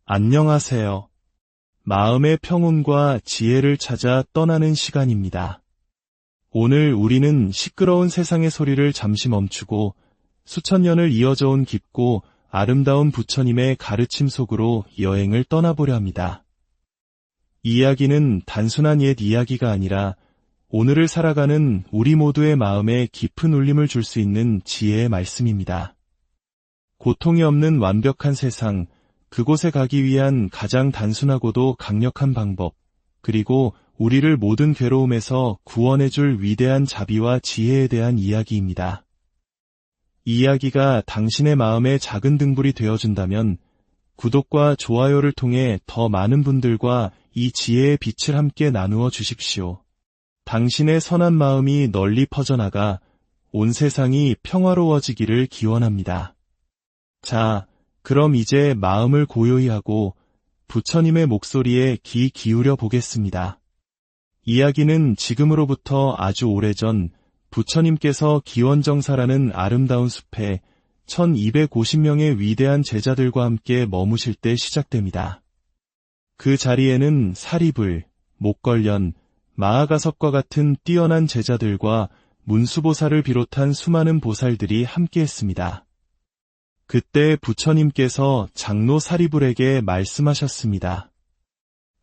안녕하세요. 마음의 평온과 지혜를 찾아 떠나는 시간입니다. 오늘 우리는 시끄러운 세상의 소리를 잠시 멈추고 수천 년을 이어져 온 깊고 아름다운 부처님의 가르침 속으로 여행을 떠나보려 합니다. 이 이야기는 단순한 옛 이야기가 아니라 오늘을 살아가는 우리 모두의 마음에 깊은 울림을 줄 수 있는 지혜의 말씀입니다. 고통이 없는 완벽한 세상, 그곳에 가기 위한 가장 단순하고도 강력한 방법, 그리고 우리를 모든 괴로움에서 구원해줄 위대한 자비와 지혜에 대한 이야기입니다. 이 이야기가 당신의 마음에 작은 등불이 되어준다면 구독과 좋아요를 통해 더 많은 분들과 이 지혜의 빛을 함께 나누어 주십시오. 당신의 선한 마음이 널리 퍼져나가 온 세상이 평화로워지기를 기원합니다. 자, 그럼 이제 마음을 고요히 하고 부처님의 목소리에 귀 기울여 보겠습니다. 이야기는 지금으로부터 아주 오래전 부처님께서 기원정사라는 아름다운 숲에 1250명의 위대한 제자들과 함께 머무실 때 시작됩니다. 그 자리에는 사리불, 목걸련, 마하가섭과 같은 뛰어난 제자들과 문수보살을 비롯한 수많은 보살들이 함께했습니다. 그때 부처님께서 장로 사리불에게 말씀하셨습니다.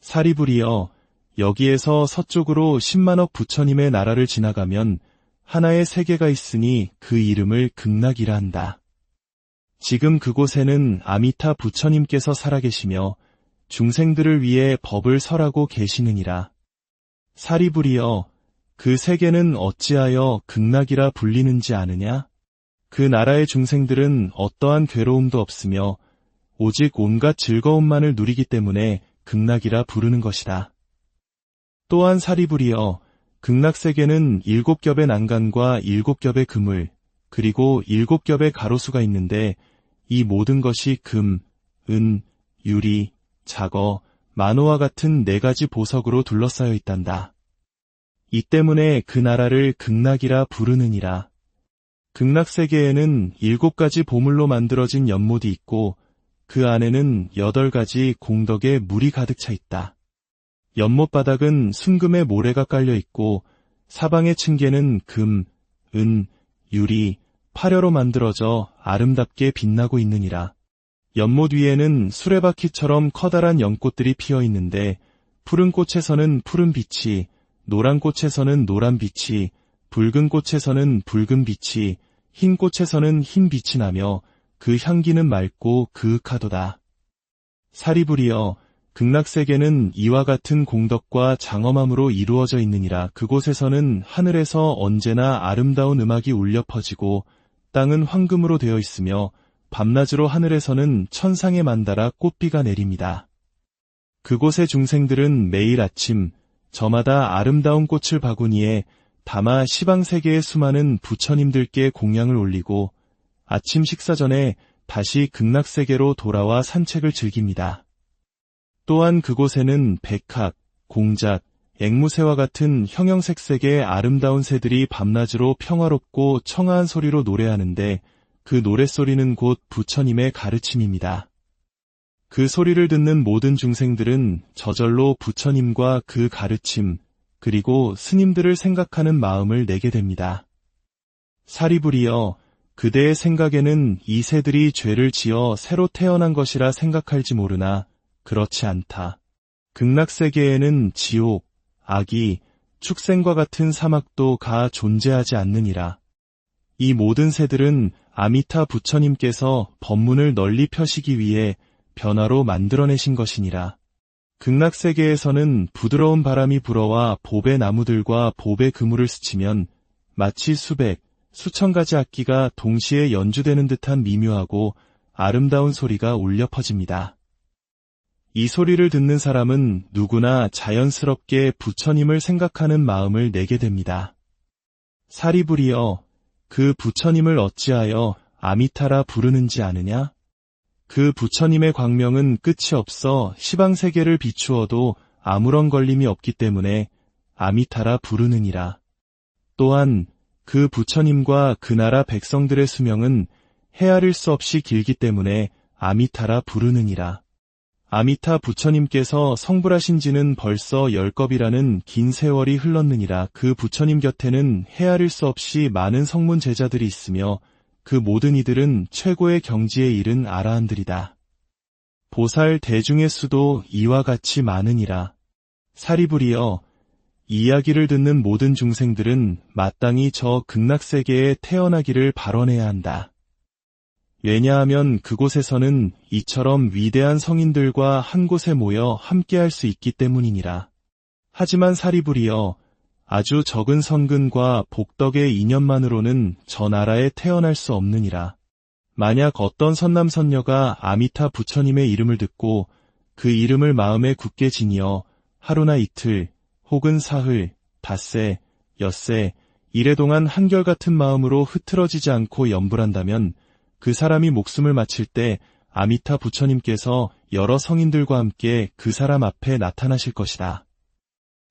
사리불이여, 여기에서 서쪽으로 10만억 부처님의 나라를 지나가면 하나의 세계가 있으니 그 이름을 극락이라 한다. 지금 그곳에는 아미타 부처님께서 살아계시며 중생들을 위해 법을 설하고 계시느니라. 사리불이여, 그 세계는 어찌하여 극락이라 불리는지 아느냐? 그 나라의 중생들은 어떠한 괴로움도 없으며 오직 온갖 즐거움만을 누리기 때문에 극락이라 부르는 것이다. 또한 사리불이여, 극락세계는 7겹의 난간과 7겹의 그물, 그리고 7겹의 가로수가 있는데 이 모든 것이 금, 은, 유리, 자거, 만호와 같은 4가지 보석으로 둘러싸여 있단다. 이 때문에 그 나라를 극락이라 부르느니라. 극락세계에는 7가지 보물로 만들어진 연못이 있고 그 안에는 8가지 공덕의 물이 가득 차 있다. 연못 바닥은 순금의 모래가 깔려 있고 사방의 층계는 금, 은, 유리, 파려로 만들어져 아름답게 빛나고 있느니라. 연못 위에는 수레바퀴처럼 커다란 연꽃들이 피어 있는데 푸른 꽃에서는 푸른 빛이, 노란 꽃에서는 노란 빛이, 붉은 꽃에서는 붉은 빛이, 흰 꽃에서는 흰 빛이 나며 그 향기는 맑고 그윽하도다. 사리불이여, 극락세계는 이와 같은 공덕과 장엄함으로 이루어져 있느니라. 그곳에서는 하늘에서 언제나 아름다운 음악이 울려 퍼지고 땅은 황금으로 되어 있으며 밤낮으로 하늘에서는 천상에 만달아 꽃비가 내립니다. 그곳의 중생들은 매일 아침 저마다 아름다운 꽃을 바구니에 담아 시방세계의 수많은 부처님들께 공양을 올리고 아침 식사 전에 다시 극락세계로 돌아와 산책을 즐깁니다. 또한 그곳에는 백학, 공작, 앵무새와 같은 형형색색의 아름다운 새들이 밤낮으로 평화롭고 청아한 소리로 노래하는데 그 노랫소리는 곧 부처님의 가르침입니다. 그 소리를 듣는 모든 중생들은 저절로 부처님과 그 가르침, 그리고 스님들을 생각하는 마음을 내게 됩니다. 사리불이여, 그대의 생각에는 이 새들이 죄를 지어 새로 태어난 것이라 생각할지 모르나 그렇지 않다. 극락세계에는 지옥, 악이, 축생과 같은 사막도 가 존재하지 않느니라. 이 모든 새들은 아미타 부처님께서 법문을 널리 펴시기 위해 변화로 만들어내신 것이니라. 극락세계에서는 부드러운 바람이 불어와 봅의 나무들과 봅의 그물을 스치면 마치 수백, 수천 가지 악기가 동시에 연주되는 듯한 미묘하고 아름다운 소리가 울려 퍼집니다. 이 소리를 듣는 사람은 누구나 자연스럽게 부처님을 생각하는 마음을 내게 됩니다. 사리불이여, 그 부처님을 어찌하여 아미타라 부르는지 아느냐? 그 부처님의 광명은 끝이 없어 시방세계를 비추어도 아무런 걸림이 없기 때문에 아미타라 부르느니라. 또한 그 부처님과 그 나라 백성들의 수명은 헤아릴 수 없이 길기 때문에 아미타라 부르느니라. 아미타 부처님께서 성불하신 지는 벌써 10겁이라는 긴 세월이 흘렀느니라. 그 부처님 곁에는 헤아릴 수 없이 많은 성문 제자들이 있으며 그 모든 이들은 최고의 경지에 이른 아라한들이다. 보살 대중의 수도 이와 같이 많으니라. 사리부리여, 이야기를 듣는 모든 중생들은 마땅히 저 극락세계에 태어나기를 발언해야 한다. 왜냐하면 그곳에서는 이처럼 위대한 성인들과 한 곳에 모여 함께할 수 있기 때문이니라. 하지만 사리부리여, 아주 적은 선근과 복덕의 인연만으로는 저 나라에 태어날 수 없느니라. 만약 어떤 선남선녀가 아미타 부처님의 이름을 듣고 그 이름을 마음에 굳게 지니어 하루나 이틀, 혹은 사흘, 닷새, 엿새, 이래 동안 한결같은 마음으로 흐트러지지 않고 염불한다면 그 사람이 목숨을 마칠 때 아미타 부처님께서 여러 성인들과 함께 그 사람 앞에 나타나실 것이다.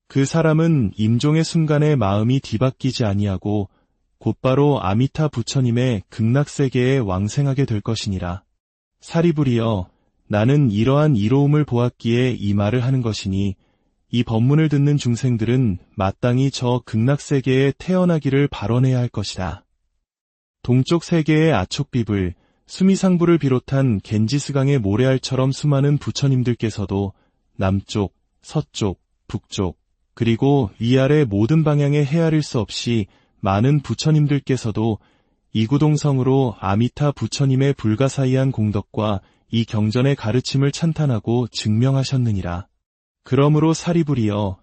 그 사람은 임종의 순간에 마음이 뒤바뀌지 아니하고 곧바로 아미타 부처님의 극락세계에 왕생하게 될 것이니라. 사리부리여, 나는 이러한 이로움을 보았기에 이 말을 하는 것이니 이 법문을 듣는 중생들은 마땅히 저 극락세계에 태어나기를 발언해야 할 것이다. 동쪽 세계의 아촉비불, 수미상부를 비롯한 겐지스강의 모래알처럼 수많은 부처님들께서도 남쪽, 서쪽, 북쪽, 그리고 위아래 모든 방향에 헤아릴 수 없이 많은 부처님들께서도 이구동성으로 아미타 부처님의 불가사의한 공덕과 이 경전의 가르침을 찬탄하고 증명하셨느니라. 그러므로 사리부리여,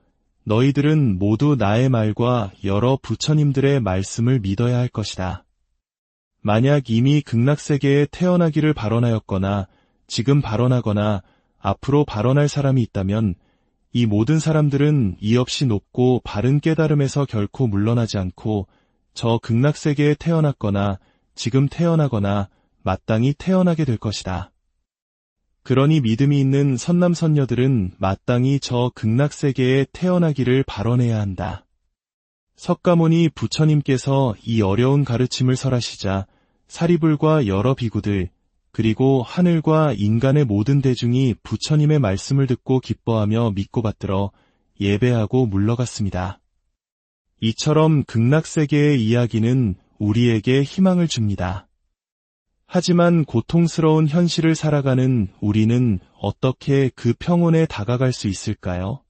너희들은 모두 나의 말과 여러 부처님들의 말씀을 믿어야 할 것이다. 만약 이미 극락세계에 태어나기를 발언하였거나 지금 발언하거나 앞으로 발언할 사람이 있다면 이 모든 사람들은 이 없이 높고 바른 깨달음에서 결코 물러나지 않고 저 극락세계에 태어났거나 지금 태어나거나 마땅히 태어나게 될 것이다. 그러니 믿음이 있는 선남선녀들은 마땅히 저 극락세계에 태어나기를 발언해야 한다. 석가모니 부처님께서 이 어려운 가르침을 설하시자 사리불과 여러 비구들, 그리고 하늘과 인간의 모든 대중이 부처님의 말씀을 듣고 기뻐하며 믿고 받들어 예배하고 물러갔습니다. 이처럼 극락세계의 이야기는 우리에게 희망을 줍니다. 하지만 고통스러운 현실을 살아가는 우리는 어떻게 그 평온에 다가갈 수 있을까요?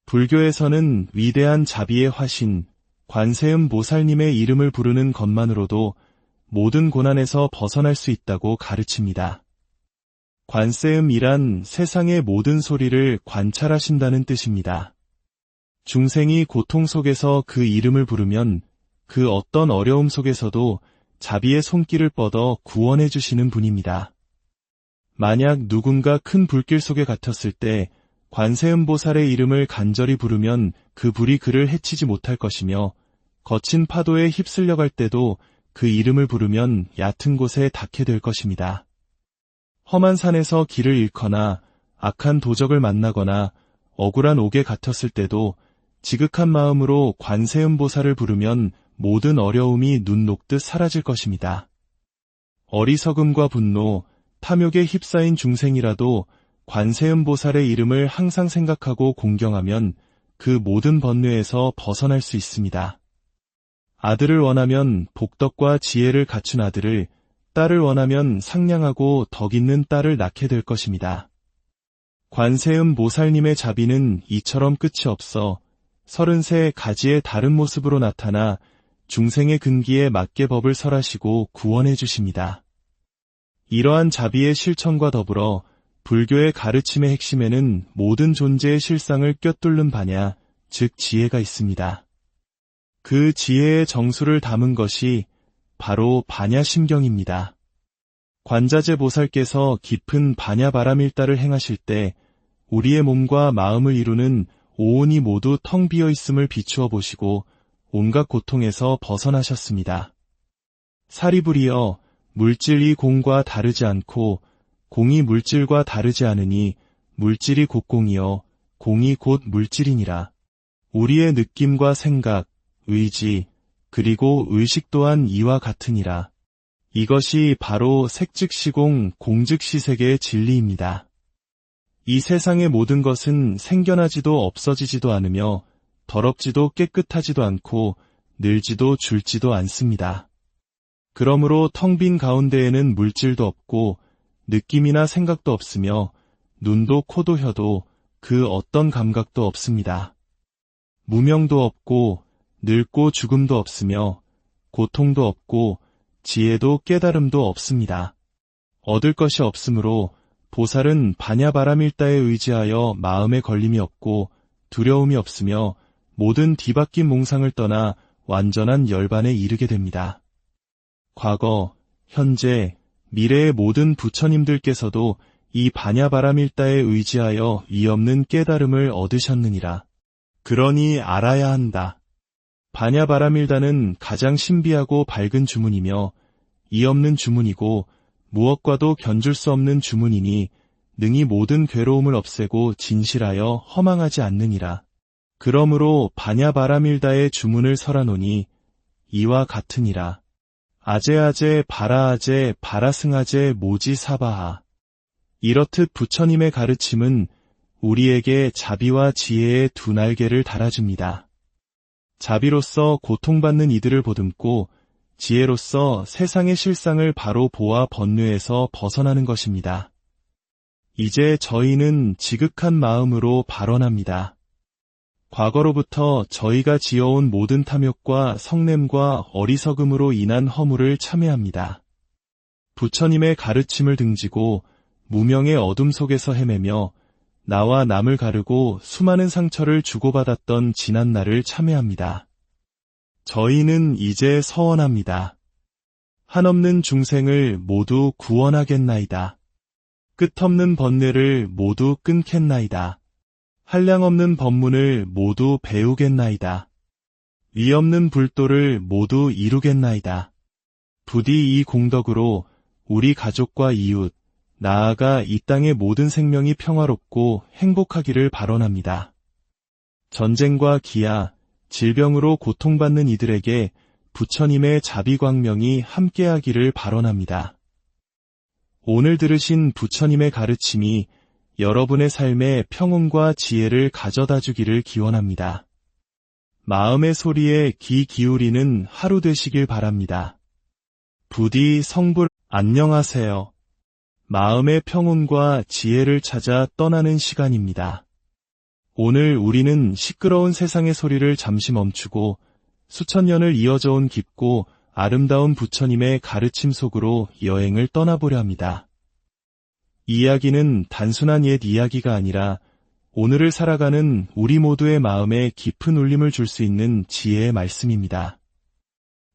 불교에서는 위대한 자비의 화신, 관세음 보살님의 이름을 부르는 것만으로도 모든 고난에서 벗어날 수 있다고 가르칩니다. 관세음이란 세상의 모든 소리를 관찰하신다는 뜻입니다. 중생이 고통 속에서 그 이름을 부르면 그 어떤 어려움 속에서도 자비의 손길을 뻗어 구원해 주시는 분입니다. 만약 누군가 큰 불길 속에 갇혔을 때 관세음보살의 이름을 간절히 부르면 그 불이 그를 해치지 못할 것이며 거친 파도에 휩쓸려 갈 때도 그 이름을 부르면 얕은 곳에 닿게 될 것입니다. 험한 산에서 길을 잃거나 악한 도적을 만나거나 억울한 옥에 갇혔을 때도 지극한 마음으로 관세음보살을 부르면 모든 어려움이 눈 녹듯 사라질 것입니다. 어리석음과 분노, 탐욕에 휩싸인 중생이라도 관세음보살의 이름을 항상 생각하고 공경하면 그 모든 번뇌에서 벗어날 수 있습니다. 아들을 원하면 복덕과 지혜를 갖춘 아들을, 딸을 원하면 상냥하고 덕 있는 딸을 낳게 될 것입니다. 관세음보살님의 자비는 이처럼 끝이 없어 33가지의 다른 모습으로 나타나 중생의 근기에 맞게 법을 설하시고 구원해 주십니다. 이러한 자비의 실천과 더불어 불교의 가르침의 핵심에는 모든 존재의 실상을 꿰뚫는 바냐, 즉 지혜가 있습니다. 그 지혜의 정수를 담은 것이 바로 바냐심경입니다. 관자재 보살께서 깊은 바냐바라밀다를 행하실 때 우리의 몸과 마음을 이루는 오온이 모두 텅 비어 있음을 비추어 보시고 온갖 고통에서 벗어나셨습니다. 사리부리여, 물질이 공과 다르지 않고 공이 물질과 다르지 않으니 물질이 곧 공이요 공이 곧 물질이니라. 우리의 느낌과 생각, 의지, 그리고 의식 또한 이와 같으니라. 이것이 바로 색즉시공, 공즉시색의 진리입니다. 이 세상의 모든 것은 생겨나지도 없어지지도 않으며 더럽지도 깨끗하지도 않고 늘지도 줄지도 않습니다. 그러므로 텅 빈 가운데에는 물질도 없고 느낌이나 생각도 없으며 눈도 코도 혀도 그 어떤 감각도 없습니다. 무명도 없고 늙고 죽음도 없으며 고통도 없고 지혜도 깨달음도 없습니다. 얻을 것이 없으므로 보살은 반야바라밀다에 의지하여 마음에 걸림이 없고 두려움이 없으며 모든 뒤바뀐 몽상을 떠나 완전한 열반에 이르게 됩니다. 과거, 현재, 미래의 모든 부처님들께서도 이 반야바라밀다에 의지하여 위없는 깨달음을 얻으셨느니라. 그러니 알아야 한다. 반야바라밀다는 가장 신비하고 밝은 주문이며 이없는 주문이고 무엇과도 견줄 수 없는 주문이니 능히 모든 괴로움을 없애고 진실하여 허망하지 않느니라. 그러므로 반야바라밀다의 주문을 설하노니 이와 같으니라. 아제아제 바라아제 바라승아제 모지사바하. 이렇듯 부처님의 가르침은 우리에게 자비와 지혜의 두 날개를 달아줍니다. 자비로서 고통받는 이들을 보듬고 지혜로서 세상의 실상을 바로 보아 번뇌에서 벗어나는 것입니다. 이제 저희는 지극한 마음으로 발언합니다. 과거로부터 저희가 지어온 모든 탐욕과 성냄과 어리석음으로 인한 허물을 참회합니다. 부처님의 가르침을 등지고 무명의 어둠 속에서 헤매며 나와 남을 가르고 수많은 상처를 주고받았던 지난 날을 참회합니다. 저희는 이제 서원합니다. 한없는 중생을 모두 구원하겠나이다. 끝없는 번뇌를 모두 끊겠나이다. 한량없는 법문을 모두 배우겠나이다. 위없는 불도를 모두 이루겠나이다. 부디 이 공덕으로 우리 가족과 이웃, 나아가 이 땅의 모든 생명이 평화롭고 행복하기를 발언합니다. 전쟁과 기아, 질병으로 고통받는 이들에게 부처님의 자비광명이 함께하기를 발언합니다. 오늘 들으신 부처님의 가르침이 여러분의 삶에 평온과 지혜를 가져다 주기를 기원합니다. 마음의 소리에 귀 기울이는 하루 되시길 바랍니다. 부디 성불 안녕하세요. 마음의 평온과 지혜를 찾아 떠나는 시간입니다. 오늘 우리는 시끄러운 세상의 소리를 잠시 멈추고 수천 년을 이어져 온 깊고 아름다운 부처님의 가르침 속으로 여행을 떠나보려 합니다. 이 이야기는 단순한 옛 이야기가 아니라 오늘을 살아가는 우리 모두의 마음에 깊은 울림을 줄 수 있는 지혜의 말씀입니다.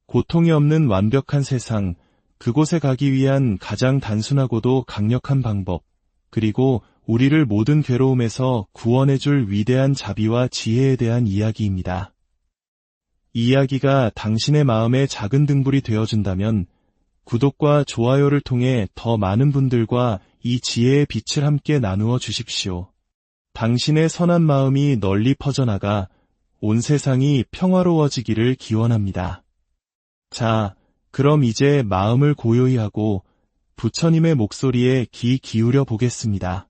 고통이 없는 완벽한 세상, 그곳에 가기 위한 가장 단순하고도 강력한 방법, 그리고 우리를 모든 괴로움에서 구원해줄 위대한 자비와 지혜에 대한 이야기입니다. 이 이야기가 당신의 마음에 작은 등불이 되어준다면 구독과 좋아요를 통해 더 많은 분들과 이 지혜의 빛을 함께 나누어 주십시오. 당신의 선한 마음이 널리 퍼져나가 온 세상이 평화로워지기를 기원합니다. 자, 그럼 이제 마음을 고요히 하고 부처님의 목소리에 귀 기울여 보겠습니다.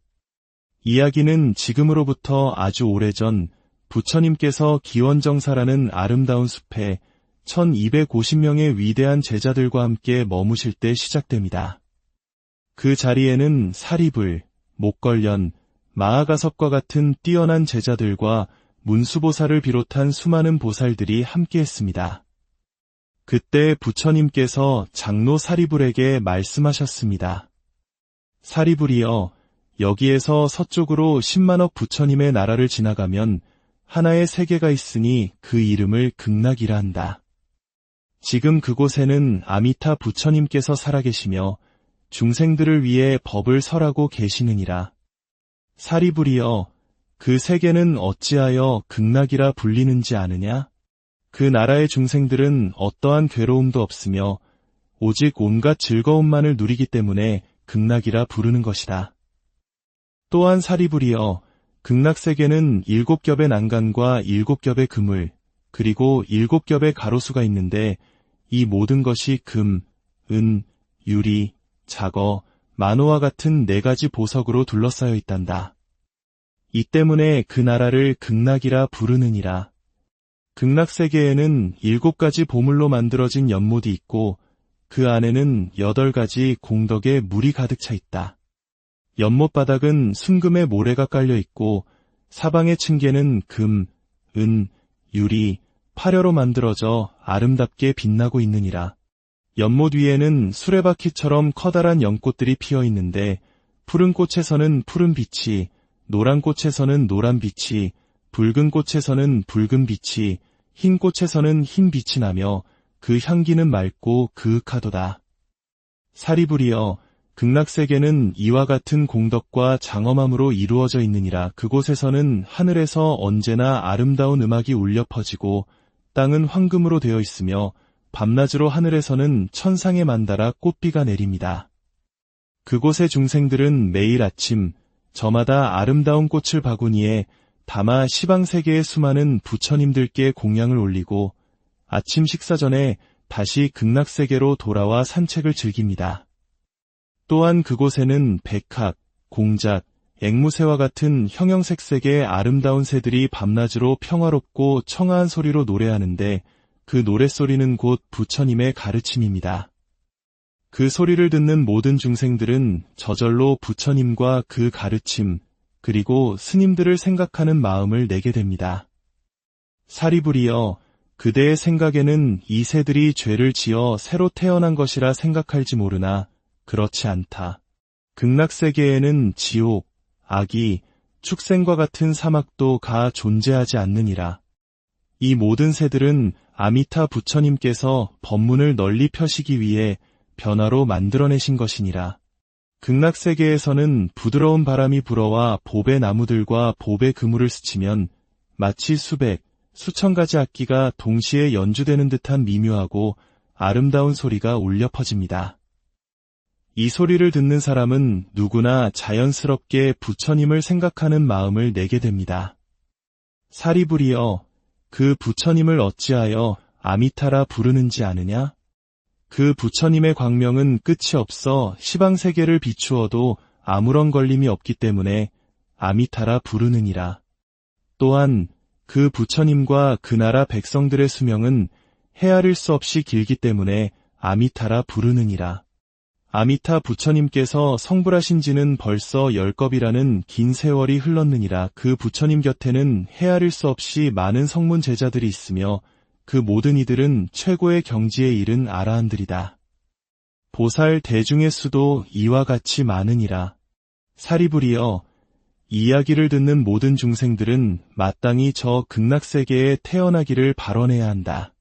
이야기는 지금으로부터 아주 오래전 부처님께서 기원정사라는 아름다운 숲에 1250명의 위대한 제자들과 함께 머무실 때 시작됩니다. 그 자리에는 사리불, 목걸련, 마하가섭과 같은 뛰어난 제자들과 문수보살을 비롯한 수많은 보살들이 함께했습니다. 그때 부처님께서 장로 사리불에게 말씀하셨습니다. 사리불이여, 여기에서 서쪽으로 10만억 부처님의 나라를 지나가면 하나의 세계가 있으니 그 이름을 극락이라 한다. 지금 그곳에는 아미타 부처님께서 살아계시며 중생들을 위해 법을 설하고 계시느니라. 사리불이여, 그 세계는 어찌하여 극락이라 불리는지 아느냐? 그 나라의 중생들은 어떠한 괴로움도 없으며 오직 온갖 즐거움만을 누리기 때문에 극락이라 부르는 것이다. 또한 사리불이여, 극락세계는 7겹의 난간과 7겹의 그물, 그리고 7겹의 가로수가 있는데 이 모든 것이 금, 은, 유리, 자거, 만호와 같은 4가지 보석으로 둘러싸여 있단다. 이 때문에 그 나라를 극락이라 부르느니라. 극락세계에는 7가지 보물로 만들어진 연못이 있고 그 안에는 8가지 공덕의 물이 가득 차 있다. 연못 바닥은 순금의 모래가 깔려 있고 사방의 층계는 금, 은, 유리, 파려로 만들어져 아름답게 빛나고 있느니라. 연못 위에는 수레바퀴처럼 커다란 연꽃들이 피어 있는데 푸른 꽃에서는 푸른 빛이, 노란 꽃에서는 노란 빛이, 붉은 꽃에서는 붉은 빛이, 흰 꽃에서는 흰 빛이 나며 그 향기는 맑고 그윽하도다. 사리부리여, 극락세계는 이와 같은 공덕과 장엄함으로 이루어져 있느니라. 그곳에서는 하늘에서 언제나 아름다운 음악이 울려 퍼지고 땅은 황금으로 되어 있으며 밤낮으로 하늘에서는 천상에 만달아 꽃비가 내립니다. 그곳의 중생들은 매일 아침 저마다 아름다운 꽃을 바구니에 담아 시방세계의 수많은 부처님들께 공양을 올리고 아침 식사 전에 다시 극락세계로 돌아와 산책을 즐깁니다. 또한 그곳에는 백학, 공작, 앵무새와 같은 형형색색의 아름다운 새들이 밤낮으로 평화롭고 청아한 소리로 노래하는데 그 노랫소리는 곧 부처님의 가르침입니다. 그 소리를 듣는 모든 중생들은 저절로 부처님과 그 가르침, 그리고 스님들을 생각하는 마음을 내게 됩니다. 사리부리여, 그대의 생각에는 이 새들이 죄를 지어 새로 태어난 것이라 생각할지 모르나 그렇지 않다. 극락세계에는 지옥, 악이, 축생과 같은 사막도 가 존재하지 않느니라. 이 모든 새들은 아미타 부처님께서 법문을 널리 펴시기 위해 변화로 만들어내신 것이니라. 극락세계에서는 부드러운 바람이 불어와 봅의 나무들과 봅의 그물을 스치면 마치 수백, 수천 가지 악기가 동시에 연주되는 듯한 미묘하고 아름다운 소리가 울려 퍼집니다. 이 소리를 듣는 사람은 누구나 자연스럽게 부처님을 생각하는 마음을 내게 됩니다. 사리부리여, 그 부처님을 어찌하여 아미타라 부르는지 아느냐? 그 부처님의 광명은 끝이 없어 시방세계를 비추어도 아무런 걸림이 없기 때문에 아미타라 부르느니라. 또한 그 부처님과 그 나라 백성들의 수명은 헤아릴 수 없이 길기 때문에 아미타라 부르느니라. 아미타 부처님께서 성불하신 지는 벌써 10겁이라는 긴 세월이 흘렀느니라. 그 부처님 곁에는 헤아릴 수 없이 많은 성문 제자들이 있으며 그 모든 이들은 최고의 경지에 이른 아라한들이다. 보살 대중의 수도 이와 같이 많으니라. 사리부리여, 이 이야기를 듣는 모든 중생들은 마땅히 저 극락세계에 태어나기를 발언해야 한다.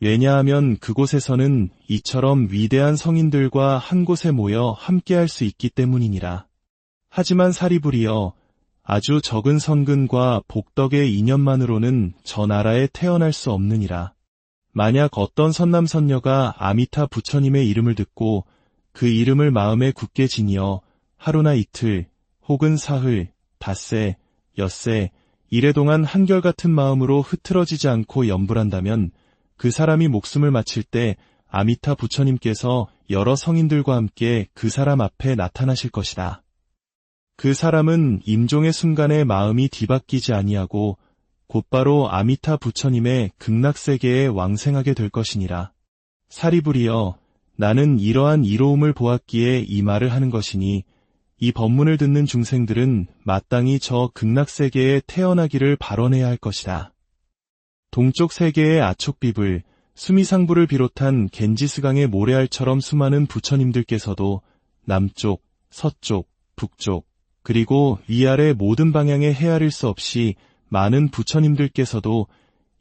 왜냐하면 그곳에서는 이처럼 위대한 성인들과 한 곳에 모여 함께할 수 있기 때문이니라. 하지만 사리부리여, 아주 적은 선근과 복덕의 인연만으로는 저 나라에 태어날 수 없느니라. 만약 어떤 선남선녀가 아미타 부처님의 이름을 듣고 그 이름을 마음에 굳게 지니어 하루나 이틀, 혹은 사흘, 닷새, 엿새, 이래 동안 한결같은 마음으로 흐트러지지 않고 염불한다면 그 사람이 목숨을 마칠 때 아미타 부처님께서 여러 성인들과 함께 그 사람 앞에 나타나실 것이다. 그 사람은 임종의 순간에 마음이 뒤바뀌지 아니하고 곧바로 아미타 부처님의 극락세계에 왕생하게 될 것이니라. 사리부리여, 나는 이러한 이로움을 보았기에 이 말을 하는 것이니 이 법문을 듣는 중생들은 마땅히 저 극락세계에 태어나기를 발언해야 할 것이다. 동쪽 세계의 아촉비불, 수미상부를 비롯한 겐지스강의 모래알처럼 수많은 부처님들께서도 남쪽, 서쪽, 북쪽, 그리고 위아래 모든 방향에 헤아릴 수 없이 많은 부처님들께서도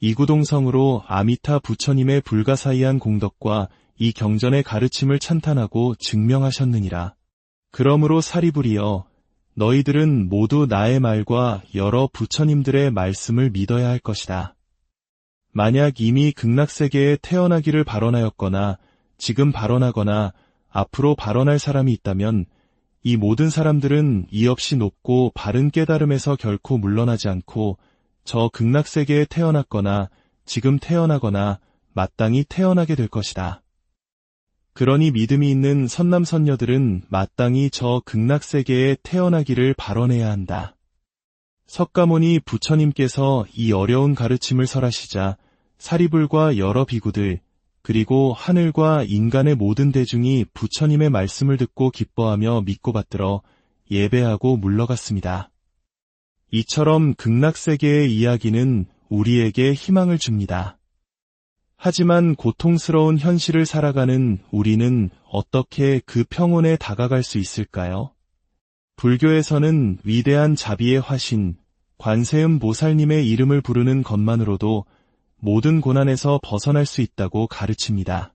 이구동성으로 아미타 부처님의 불가사의한 공덕과 이 경전의 가르침을 찬탄하고 증명하셨느니라. 그러므로 사리부리여, 너희들은 모두 나의 말과 여러 부처님들의 말씀을 믿어야 할 것이다. 만약 이미 극락세계에 태어나기를 발언하였거나 지금 발언하거나 앞으로 발언할 사람이 있다면 이 모든 사람들은 이 없이 높고 바른 깨달음에서 결코 물러나지 않고 저 극락세계에 태어났거나 지금 태어나거나 마땅히 태어나게 될 것이다. 그러니 믿음이 있는 선남선녀들은 마땅히 저 극락세계에 태어나기를 발언해야 한다. 석가모니 부처님께서 이 어려운 가르침을 설하시자 사리불과 여러 비구들, 그리고 하늘과 인간의 모든 대중이 부처님의 말씀을 듣고 기뻐하며 믿고 받들어 예배하고 물러갔습니다. 이처럼 극락세계의 이야기는 우리에게 희망을 줍니다. 하지만 고통스러운 현실을 살아가는 우리는 어떻게 그 평온에 다가갈 수 있을까요? 불교에서는 위대한 자비의 화신, 관세음 보살님의 이름을 부르는 것만으로도 모든 고난에서 벗어날 수 있다고 가르칩니다.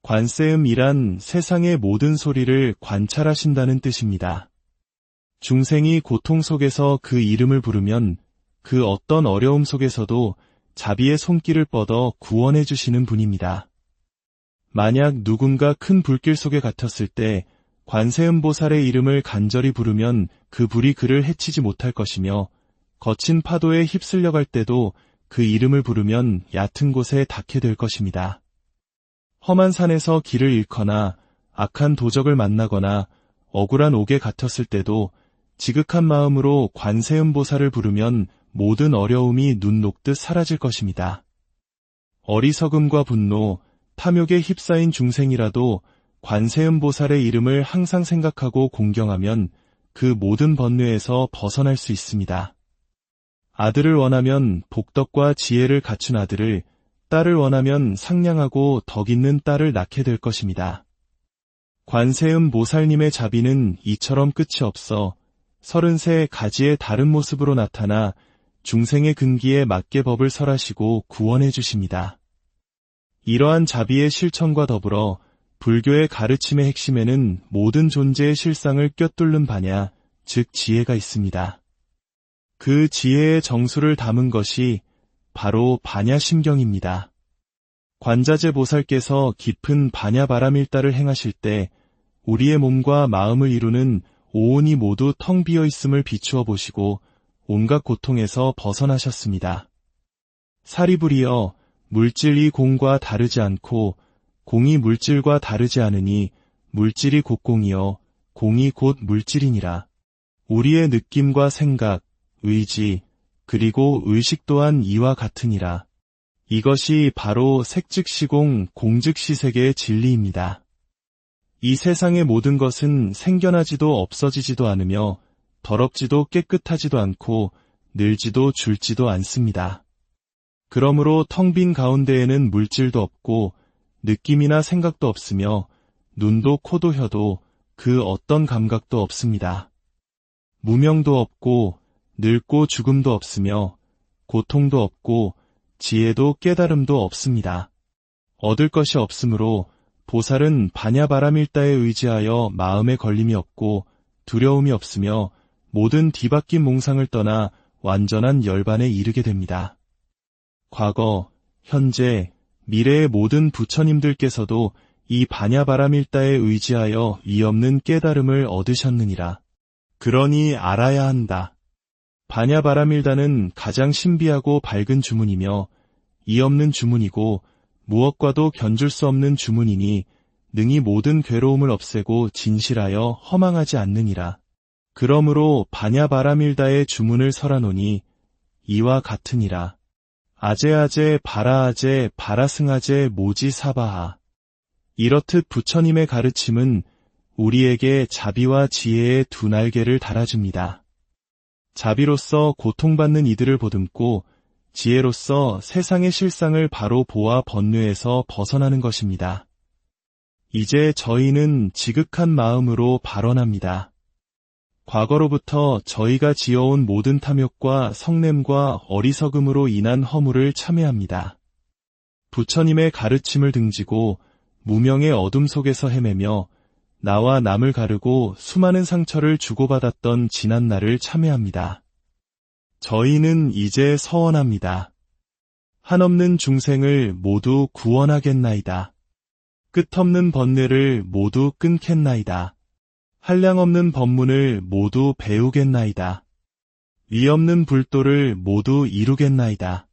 관세음이란 세상의 모든 소리를 관찰하신다는 뜻입니다. 중생이 고통 속에서 그 이름을 부르면 그 어떤 어려움 속에서도 자비의 손길을 뻗어 구원해 주시는 분입니다. 만약 누군가 큰 불길 속에 갇혔을 때 관세음보살의 이름을 간절히 부르면 그 불이 그를 해치지 못할 것이며, 거친 파도에 휩쓸려 갈 때도 그 이름을 부르면 얕은 곳에 닿게 될 것입니다. 험한 산에서 길을 잃거나 악한 도적을 만나거나 억울한 옥에 갇혔을 때도 지극한 마음으로 관세음보살을 부르면 모든 어려움이 눈 녹듯 사라질 것입니다. 어리석음과 분노, 탐욕에 휩싸인 중생이라도 관세음보살의 이름을 항상 생각하고 공경하면 그 모든 번뇌에서 벗어날 수 있습니다. 아들을 원하면 복덕과 지혜를 갖춘 아들을, 딸을 원하면 상냥하고 덕 있는 딸을 낳게 될 것입니다. 관세음보살님의 자비는 이처럼 끝이 없어 33 가지의 다른 모습으로 나타나 중생의 근기에 맞게 법을 설하시고 구원해 주십니다. 이러한 자비의 실천과 더불어 불교의 가르침의 핵심에는 모든 존재의 실상을 꿰뚫는 바냐, 즉 지혜가 있습니다. 그 지혜의 정수를 담은 것이 바로 바냐심경입니다. 관자재 보살께서 깊은 바냐바라밀다를 행하실 때 우리의 몸과 마음을 이루는 오온이 모두 텅 비어 있음을 비추어 보시고 온갖 고통에서 벗어나셨습니다. 사리불이여, 물질이 공과 다르지 않고 공이 물질과 다르지 않으니 물질이 곧 공이여 공이 곧 물질이니라. 우리의 느낌과 생각, 의지, 그리고 의식 또한 이와 같으니라. 이것이 바로 색즉시공, 공즉시색의 진리입니다. 이 세상의 모든 것은 생겨나지도 없어지지도 않으며 더럽지도 깨끗하지도 않고 늘지도 줄지도 않습니다. 그러므로 텅 빈 가운데에는 물질도 없고 느낌이나 생각도 없으며 눈도 코도 혀도 그 어떤 감각도 없습니다. 무명도 없고 늙고 죽음도 없으며 고통도 없고 지혜도 깨달음도 없습니다. 얻을 것이 없으므로 보살은 바냐바라밀다에 의지하여 마음에 걸림이 없고 두려움이 없으며 모든 뒤바뀐 몽상을 떠나 완전한 열반에 이르게 됩니다. 과거, 현재, 미래의 모든 부처님들께서도 이 바냐바라밀다에 의지하여 위없는 깨달음을 얻으셨느니라. 그러니 알아야 한다. 바냐바라밀다는 가장 신비하고 밝은 주문이며 이 없는 주문이고 무엇과도 견줄 수 없는 주문이니 능히 모든 괴로움을 없애고 진실하여 허망하지 않느니라. 그러므로 바냐바라밀다의 주문을 설하노니 이와 같으니라. 아제아제 바라아제 바라승아제 모지사바하. 이렇듯 부처님의 가르침은 우리에게 자비와 지혜의 두 날개를 달아줍니다. 자비로서 고통받는 이들을 보듬고 지혜로서 세상의 실상을 바로 보아 번뇌에서 벗어나는 것입니다. 이제 저희는 지극한 마음으로 발언합니다. 과거로부터 저희가 지어온 모든 탐욕과 성냄과 어리석음으로 인한 허물을 참회합니다. 부처님의 가르침을 등지고 무명의 어둠 속에서 헤매며 나와 남을 가르고 수많은 상처를 주고받았던 지난 날을 참회합니다. 저희는 이제 서원합니다. 한없는 중생을 모두 구원하겠나이다. 끝없는 번뇌를 모두 끊겠나이다. 한량없는 법문을 모두 배우겠나이다. 위없는 불도를 모두 이루겠나이다.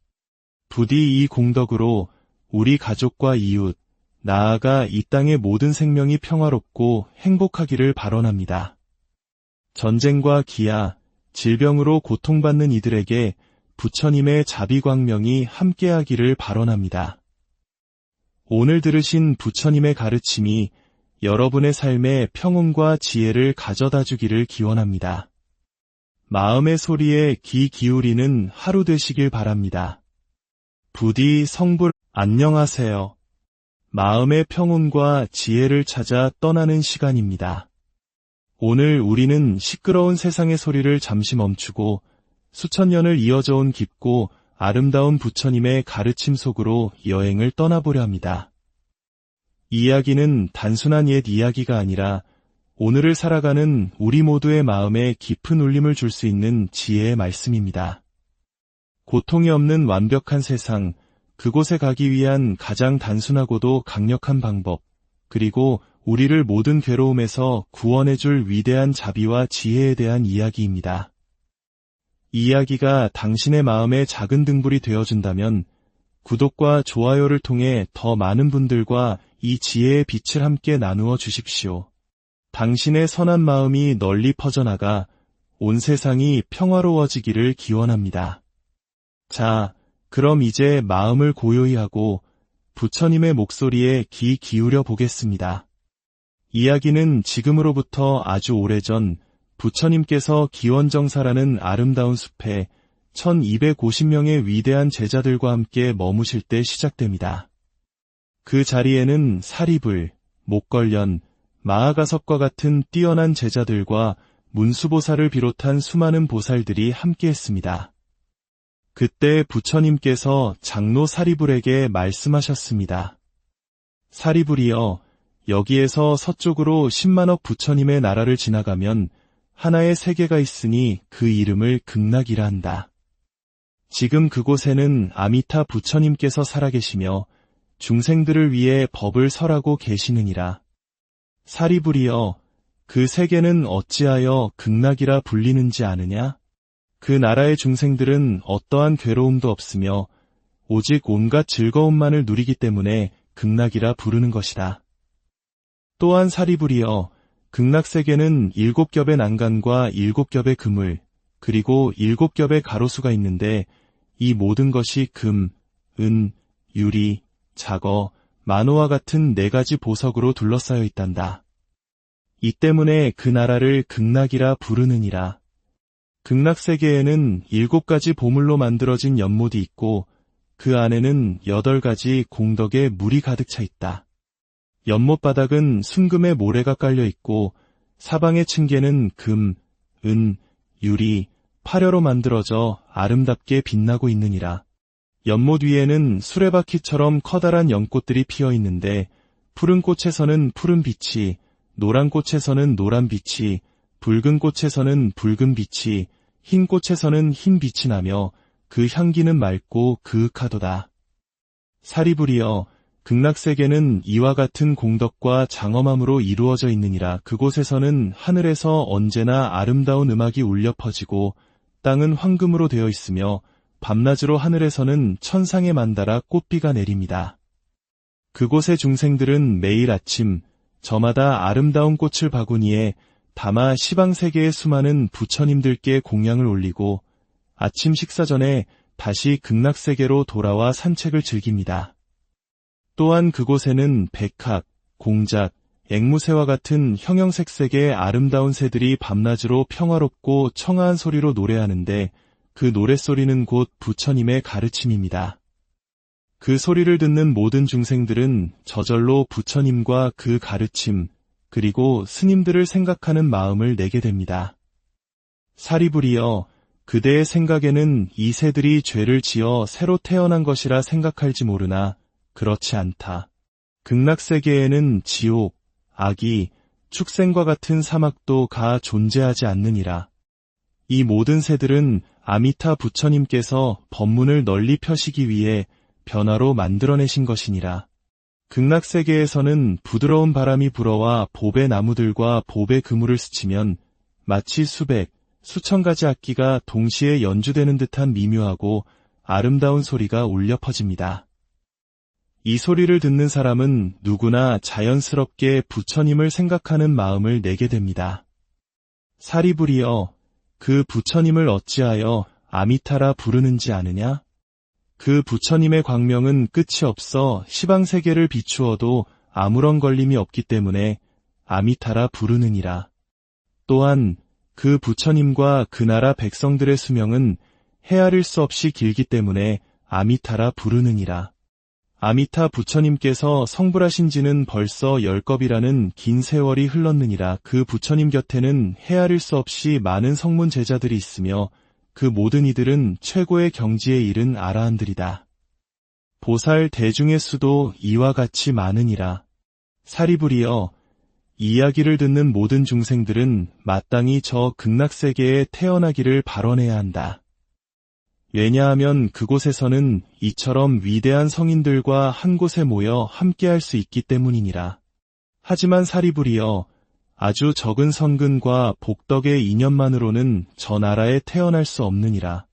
부디 이 공덕으로 우리 가족과 이웃, 나아가 이 땅의 모든 생명이 평화롭고 행복하기를 발언합니다. 전쟁과 기아, 질병으로 고통받는 이들에게 부처님의 자비광명이 함께하기를 발언합니다. 오늘 들으신 부처님의 가르침이 여러분의 삶에 평온과 지혜를 가져다 주기를 기원합니다. 마음의 소리에 귀 기울이는 하루 되시길 바랍니다. 부디 성불. 안녕하세요. 마음의 평온과 지혜를 찾아 떠나는 시간입니다. 오늘 우리는 시끄러운 세상의 소리를 잠시 멈추고 수천 년을 이어져 온 깊고 아름다운 부처님의 가르침 속으로 여행을 떠나보려 합니다. 이 이야기는 단순한 옛 이야기가 아니라 오늘을 살아가는 우리 모두의 마음에 깊은 울림을 줄 수 있는 지혜의 말씀입니다. 고통이 없는 완벽한 세상, 그곳에 가기 위한 가장 단순하고도 강력한 방법, 그리고 우리를 모든 괴로움에서 구원해줄 위대한 자비와 지혜에 대한 이야기입니다. 이 이야기가 당신의 마음에 작은 등불이 되어준다면 구독과 좋아요를 통해 더 많은 분들과 이 지혜의 빛을 함께 나누어 주십시오. 당신의 선한 마음이 널리 퍼져나가 온 세상이 평화로워지기를 기원합니다. 자, 그럼 이제 마음을 고요히 하고 부처님의 목소리에 귀 기울여 보겠습니다. 이야기는 지금으로부터 아주 오래전 부처님께서 기원정사라는 아름다운 숲에 1250명의 위대한 제자들과 함께 머무실 때 시작됩니다. 그 자리에는 사리불, 목걸련, 마하가섭과 같은 뛰어난 제자들과 문수보살을 비롯한 수많은 보살들이 함께했습니다. 그때 부처님께서 장로 사리불에게 말씀하셨습니다. 사리불이여, 여기에서 서쪽으로 10만억 부처님의 나라를 지나가면 하나의 세계가 있으니 그 이름을 극락이라 한다. 지금 그곳에는 아미타 부처님께서 살아계시며 중생들을 위해 법을 설하고 계시느니라. 사리불이여, 그 세계는 어찌하여 극락이라 불리는지 아느냐? 그 나라의 중생들은 어떠한 괴로움도 없으며 오직 온갖 즐거움만을 누리기 때문에 극락이라 부르는 것이다. 또한 사리불이여, 극락세계는 7겹의 난간과 7겹의 그물, 그리고 7겹의 가로수가 있는데 이 모든 것이 금, 은, 유리, 자거, 만호와 같은 4가지 보석으로 둘러싸여 있단다. 이 때문에 그 나라를 극락이라 부르느니라. 극락세계에는 7가지 보물로 만들어진 연못이 있고 그 안에는 8가지 공덕의 물이 가득 차 있다. 연못 바닥은 순금의 모래가 깔려 있고 사방의 층계는 금, 은, 유리, 파려로 만들어져 아름답게 빛나고 있느니라. 연못 위에는 수레바퀴처럼 커다란 연꽃들이 피어 있는데 푸른 꽃에서는 푸른 빛이, 노란 꽃에서는 노란 빛이, 붉은 꽃에서는 붉은 빛이, 흰 꽃에서는 흰 빛이 나며 그 향기는 맑고 그윽하도다. 사리불이여, 극락세계는 이와 같은 공덕과 장엄함으로 이루어져 있느니라. 그곳에서는 하늘에서 언제나 아름다운 음악이 울려 퍼지고 땅은 황금으로 되어 있으며 밤낮으로 하늘에서는 천상에 만달아 꽃비가 내립니다. 그곳의 중생들은 매일 아침 저마다 아름다운 꽃을 바구니에 담아 시방세계의 수많은 부처님들께 공양을 올리고 아침 식사 전에 다시 극락세계로 돌아와 산책을 즐깁니다. 또한 그곳에는 백학, 공작, 앵무새와 같은 형형색색의 아름다운 새들이 밤낮으로 평화롭고 청아한 소리로 노래하는데 그 노랫소리는 곧 부처님의 가르침입니다. 그 소리를 듣는 모든 중생들은 저절로 부처님과 그 가르침, 그리고 스님들을 생각하는 마음을 내게 됩니다. 사리불이여, 그대의 생각에는 이 새들이 죄를 지어 새로 태어난 것이라 생각할지 모르나 그렇지 않다. 극락세계에는 지옥, 악이, 축생과 같은 사막도 가 존재하지 않느니라. 이 모든 새들은 아미타 부처님께서 법문을 널리 펴시기 위해 변화로 만들어내신 것이니라. 극락세계에서는 부드러운 바람이 불어와 봅의 나무들과 봅의 그물을 스치면 마치 수백, 수천 가지 악기가 동시에 연주되는 듯한 미묘하고 아름다운 소리가 울려 퍼집니다. 이 소리를 듣는 사람은 누구나 자연스럽게 부처님을 생각하는 마음을 내게 됩니다. 사리불이여, 그 부처님을 어찌하여 아미타라 부르는지 아느냐? 그 부처님의 광명은 끝이 없어 시방세계를 비추어도 아무런 걸림이 없기 때문에 아미타라 부르느니라. 또한 그 부처님과 그 나라 백성들의 수명은 헤아릴 수 없이 길기 때문에 아미타라 부르느니라. 아미타 부처님께서 성불하신 지는 벌써 10겁이라는 긴 세월이 흘렀느니라. 그 부처님 곁에는 헤아릴 수 없이 많은 성문 제자들이 있으며 그 모든 이들은 최고의 경지에 이른 아라한들이다. 보살 대중의 수도 이와 같이 많으니라. 사리부리여, 이야기를 듣는 모든 중생들은 마땅히 저 극락세계에 태어나기를 발언해야 한다. 왜냐하면 그곳에서는 이처럼 위대한 성인들과 한 곳에 모여 함께할 수 있기 때문이니라. 하지만 사리부리여, 아주 적은 선근과 복덕의 인연만으로는 저 나라에 태어날 수 없느니라.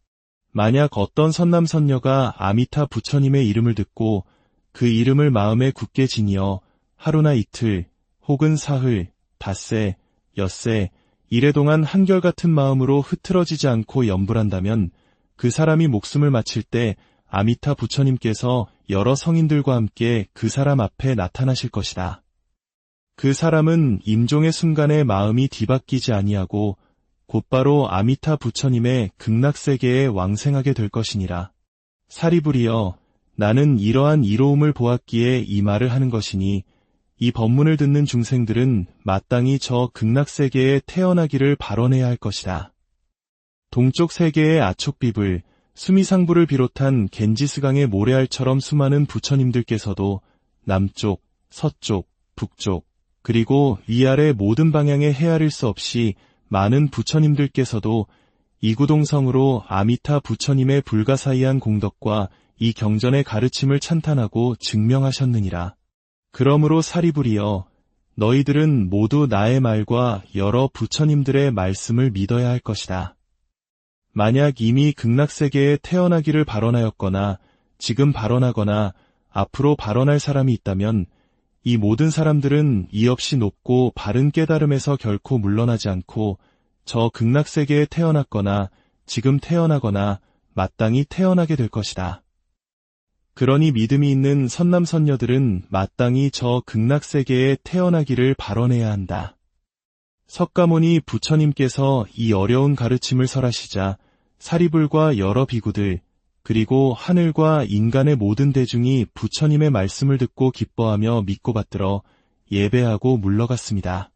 만약 어떤 선남선녀가 아미타 부처님의 이름을 듣고 그 이름을 마음에 굳게 지니어 하루나 이틀, 혹은 사흘, 닷새, 엿새, 이래 동안 한결같은 마음으로 흐트러지지 않고 염불한다면 그 사람이 목숨을 마칠 때 아미타 부처님께서 여러 성인들과 함께 그 사람 앞에 나타나실 것이다. 그 사람은 임종의 순간에 마음이 뒤바뀌지 아니하고 곧바로 아미타 부처님의 극락세계에 왕생하게 될 것이니라. 사리부리여, 나는 이러한 이로움을 보았기에 이 말을 하는 것이니 이 법문을 듣는 중생들은 마땅히 저 극락세계에 태어나기를 발언해야 할 것이다. 동쪽 세계의 아촉비불, 수미상부를 비롯한 겐지스강의 모래알처럼 수많은 부처님들께서도 남쪽, 서쪽, 북쪽, 그리고 위아래 모든 방향에 헤아릴 수 없이 많은 부처님들께서도 이구동성으로 아미타 부처님의 불가사의한 공덕과 이 경전의 가르침을 찬탄하고 증명하셨느니라. 그러므로 사리부리여, 너희들은 모두 나의 말과 여러 부처님들의 말씀을 믿어야 할 것이다. 만약 이미 극락세계에 태어나기를 발언하였거나 지금 발언하거나 앞으로 발언할 사람이 있다면 이 모든 사람들은 이없이 높고 바른 깨달음에서 결코 물러나지 않고 저 극락세계에 태어났거나 지금 태어나거나 마땅히 태어나게 될 것이다. 그러니 믿음이 있는 선남선녀들은 마땅히 저 극락세계에 태어나기를 발언해야 한다. 석가모니 부처님께서 이 어려운 가르침을 설하시자 사리불과 여러 비구들, 그리고 하늘과 인간의 모든 대중이 부처님의 말씀을 듣고 기뻐하며 믿고 받들어 예배하고 물러갔습니다.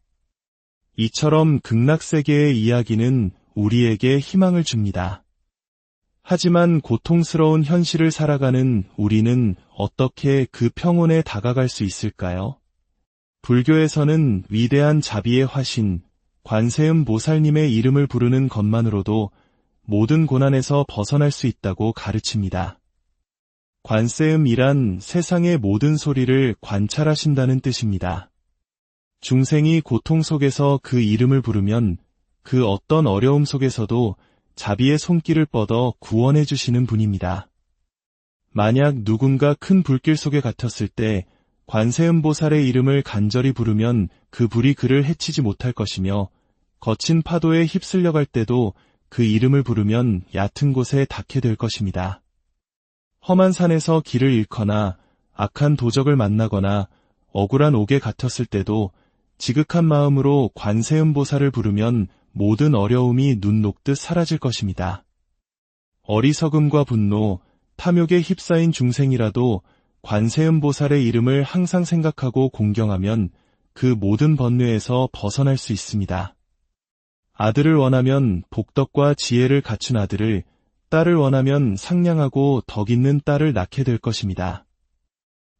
이처럼 극락세계의 이야기는 우리에게 희망을 줍니다. 하지만 고통스러운 현실을 살아가는 우리는 어떻게 그 평온에 다가갈 수 있을까요? 불교에서는 위대한 자비의 화신, 관세음 보살님의 이름을 부르는 것만으로도 모든 고난에서 벗어날 수 있다고 가르칩니다. 관세음이란 세상의 모든 소리를 관찰하신다는 뜻입니다. 중생이 고통 속에서 그 이름을 부르면 그 어떤 어려움 속에서도 자비의 손길을 뻗어 구원해 주시는 분입니다. 만약 누군가 큰 불길 속에 갇혔을 때 관세음보살의 이름을 간절히 부르면 그 불이 그를 해치지 못할 것이며 거친 파도에 휩쓸려 갈 때도 그 이름을 부르면 얕은 곳에 닿게 될 것입니다. 험한 산에서 길을 잃거나 악한 도적을 만나거나 억울한 옥에 갇혔을 때도 지극한 마음으로 관세음보살을 부르면 모든 어려움이 눈 녹듯 사라질 것입니다. 어리석음과 분노, 탐욕에 휩싸인 중생이라도 관세음보살의 이름을 항상 생각하고 공경하면 그 모든 번뇌에서 벗어날 수 있습니다. 아들을 원하면 복덕과 지혜를 갖춘 아들을, 딸을 원하면 상냥하고 덕 있는 딸을 낳게 될 것입니다.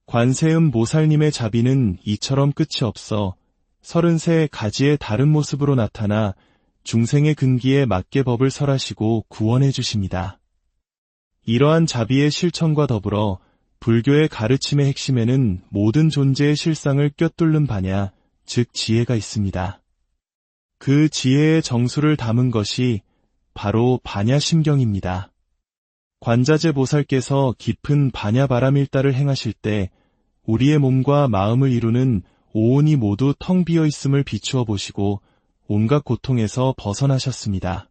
관세음보살님의 자비는 이처럼 끝이 없어 33가지의 다른 모습으로 나타나 중생의 근기에 맞게 법을 설하시고 구원해 주십니다. 이러한 자비의 실천과 더불어 불교의 가르침의 핵심에는 모든 존재의 실상을 꿰뚫는 바냐, 즉 지혜가 있습니다. 그 지혜의 정수를 담은 것이 바로 바냐심경입니다. 관자재 보살께서 깊은 바냐바라밀다를 행하실 때 우리의 몸과 마음을 이루는 오온이 모두 텅 비어 있음을 비추어 보시고 온갖 고통에서 벗어나셨습니다.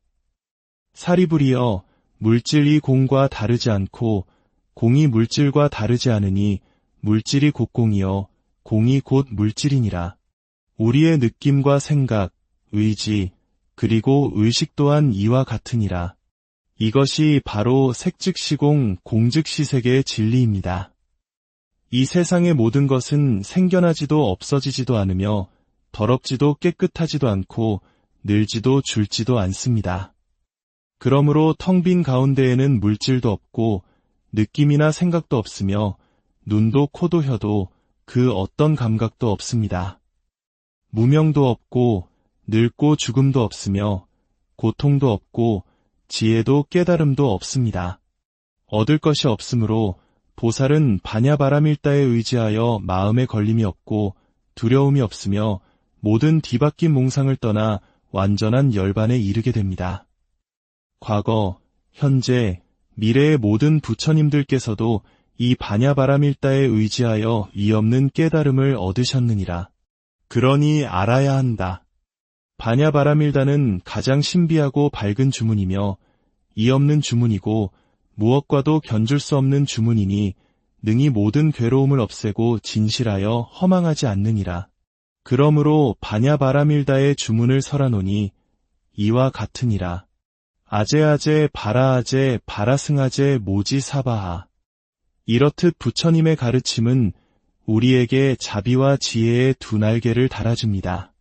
사리불이여, 물질이 공과 다르지 않고 공이 물질과 다르지 않으니 물질이 곧 공이요 공이 곧 물질이니라. 우리의 느낌과 생각, 의지, 그리고 의식 또한 이와 같으니라. 이것이 바로 색즉시공, 공즉시색의 진리입니다. 이 세상의 모든 것은 생겨나지도 없어지지도 않으며 더럽지도 깨끗하지도 않고 늘지도 줄지도 않습니다. 그러므로 텅 빈 가운데에는 물질도 없고 느낌이나 생각도 없으며 눈도 코도 혀도 그 어떤 감각도 없습니다. 무명도 없고 늙고 죽음도 없으며 고통도 없고 지혜도 깨달음도 없습니다. 얻을 것이 없으므로 보살은 반야바라밀다에 의지하여 마음에 걸림이 없고 두려움이 없으며 모든 뒤바뀐 몽상을 떠나 완전한 열반에 이르게 됩니다. 과거, 현재, 미래의 모든 부처님들께서도 이 반야바라밀다에 의지하여 이없는 깨달음을 얻으셨느니라. 그러니 알아야 한다. 반야바라밀다는 가장 신비하고 밝은 주문이며 이없는 주문이고 무엇과도 견줄 수 없는 주문이니 능히 모든 괴로움을 없애고 진실하여 허망하지 않느니라. 그러므로 반야바라밀다의 주문을 설하노니 이와 같으니라. 아제아제 바라아제 바라승아제 모지사바하. 이렇듯 부처님의 가르침은 우리에게 자비와 지혜의 두 날개를 달아줍니다.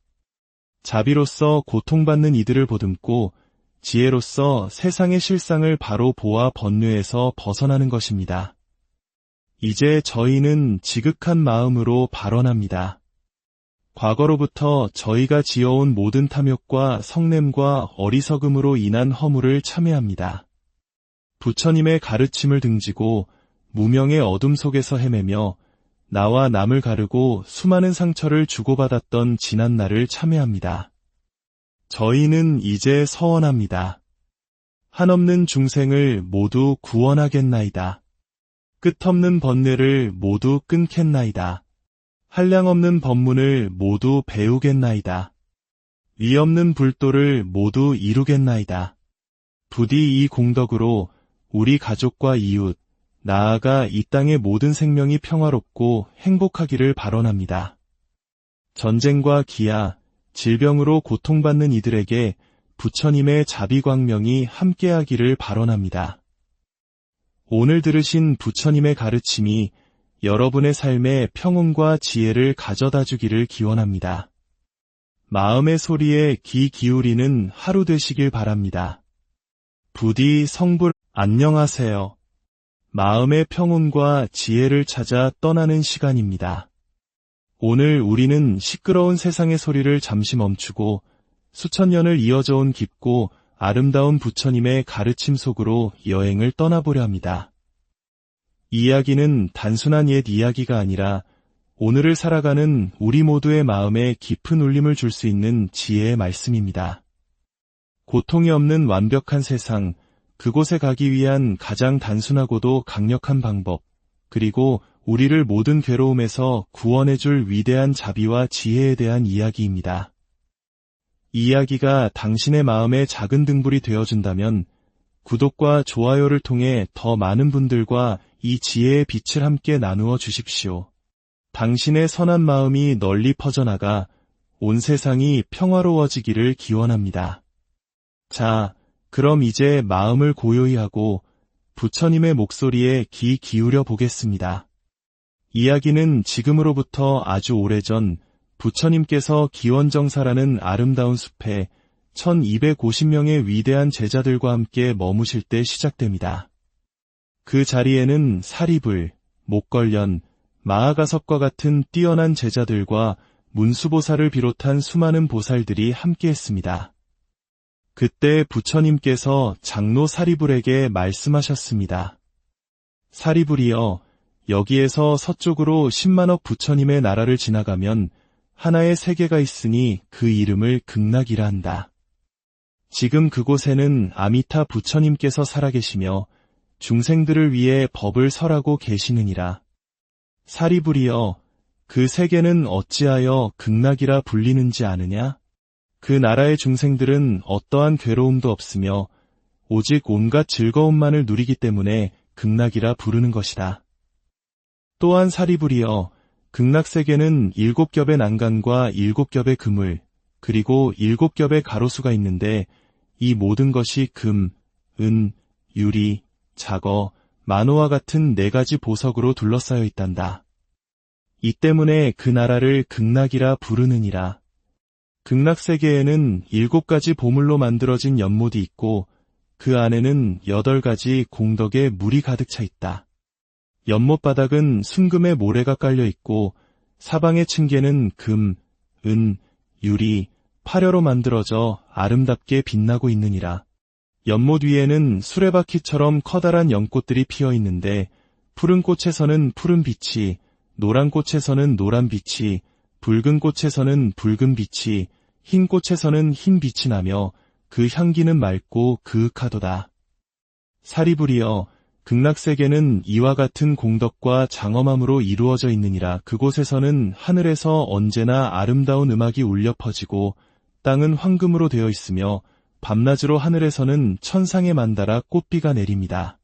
자비로서 고통받는 이들을 보듬고 지혜로서 세상의 실상을 바로 보아 번뇌에서 벗어나는 것입니다. 이제 저희는 지극한 마음으로 발언합니다. 과거로부터 저희가 지어온 모든 탐욕과 성냄과 어리석음으로 인한 허물을 참회합니다. 부처님의 가르침을 등지고 무명의 어둠 속에서 헤매며 나와 남을 가르고 수많은 상처를 주고받았던 지난 날을 참회합니다. 저희는 이제 서원합니다. 한없는 중생을 모두 구원하겠나이다. 끝없는 번뇌를 모두 끊겠나이다. 한량없는 법문을 모두 배우겠나이다. 위없는 불도를 모두 이루겠나이다. 부디 이 공덕으로 우리 가족과 이웃, 나아가 이 땅의 모든 생명이 평화롭고 행복하기를 발언합니다. 전쟁과 기아, 질병으로 고통받는 이들에게 부처님의 자비광명이 함께하기를 발언합니다. 오늘 들으신 부처님의 가르침이 여러분의 삶에 평온과 지혜를 가져다 주기를 기원합니다. 마음의 소리에 귀 기울이는 하루 되시길 바랍니다. 부디 성불 안녕하세요. 마음의 평온과 지혜를 찾아 떠나는 시간입니다. 오늘 우리는 시끄러운 세상의 소리를 잠시 멈추고 수천 년을 이어져 온 깊고 아름다운 부처님의 가르침 속으로 여행을 떠나보려 합니다. 이 이야기는 단순한 옛 이야기가 아니라 오늘을 살아가는 우리 모두의 마음에 깊은 울림을 줄 수 있는 지혜의 말씀입니다. 고통이 없는 완벽한 세상, 그곳에 가기 위한 가장 단순하고도 강력한 방법, 그리고 우리를 모든 괴로움에서 구원해줄 위대한 자비와 지혜에 대한 이야기입니다. 이 이야기가 당신의 마음에 작은 등불이 되어준다면 구독과 좋아요를 통해 더 많은 분들과 이 지혜의 빛을 함께 나누어 주십시오. 당신의 선한 마음이 널리 퍼져나가 온 세상이 평화로워지기를 기원합니다. 자, 그럼 이제 마음을 고요히 하고 부처님의 목소리에 귀 기울여 보겠습니다. 이야기는 지금으로부터 아주 오래전 부처님께서 기원정사라는 아름다운 숲에 1250명의 위대한 제자들과 함께 머무실 때 시작됩니다. 그 자리에는 사리불, 목걸련, 마하가섭과 같은 뛰어난 제자들과 문수보살을 비롯한 수많은 보살들이 함께했습니다. 그때 부처님께서 장로 사리불에게 말씀하셨습니다. 사리불이여, 여기에서 서쪽으로 10만억 부처님의 나라를 지나가면 하나의 세계가 있으니 그 이름을 극락이라 한다. 지금 그곳에는 아미타 부처님께서 살아계시며 중생들을 위해 법을 설하고 계시느니라. 사리불이여, 그 세계는 어찌하여 극락이라 불리는지 아느냐? 그 나라의 중생들은 어떠한 괴로움도 없으며 오직 온갖 즐거움만을 누리기 때문에 극락이라 부르는 것이다. 또한 사리부리여, 극락세계는 7겹의 난간과 7겹의 그물, 그리고 7겹의 가로수가 있는데 이 모든 것이 금, 은, 유리, 자거, 만호와 같은 4가지 보석으로 둘러싸여 있단다. 이 때문에 그 나라를 극락이라 부르느니라. 극락세계에는 7가지 보물로 만들어진 연못이 있고 그 안에는 8가지 공덕의 물이 가득 차 있다. 연못 바닥은 순금의 모래가 깔려 있고 사방의 층계는 금, 은, 유리, 파려로 만들어져 아름답게 빛나고 있느니라. 연못 위에는 수레바퀴처럼 커다란 연꽃들이 피어 있는데 푸른 꽃에서는 푸른 빛이, 노란 꽃에서는 노란 빛이, 붉은 꽃에서는 붉은 빛이, 흰 꽃에서는 흰 빛이 나며 그 향기는 맑고 그윽하도다. 사리부리여, 극락세계는 이와 같은 공덕과 장엄함으로 이루어져 있느니라. 그곳에서는 하늘에서 언제나 아름다운 음악이 울려 퍼지고 땅은 황금으로 되어 있으며 밤낮으로 하늘에서는 천상에 만달아 꽃비가 내립니다.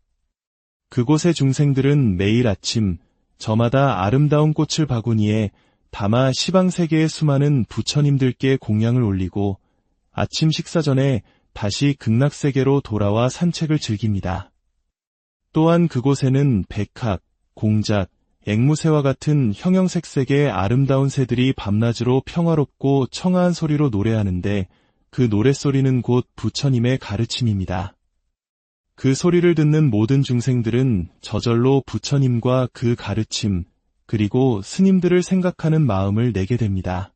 그곳의 중생들은 매일 아침 저마다 아름다운 꽃을 바구니에 담아 시방세계의 수많은 부처님들께 공양을 올리고 아침 식사 전에 다시 극락세계로 돌아와 산책을 즐깁니다. 또한 그곳에는 백학, 공작, 앵무새와 같은 형형색색의 아름다운 새들이 밤낮으로 평화롭고 청아한 소리로 노래하는데 그 노랫소리는 곧 부처님의 가르침입니다. 그 소리를 듣는 모든 중생들은 저절로 부처님과 그 가르침, 그리고 스님들을 생각하는 마음을 내게 됩니다.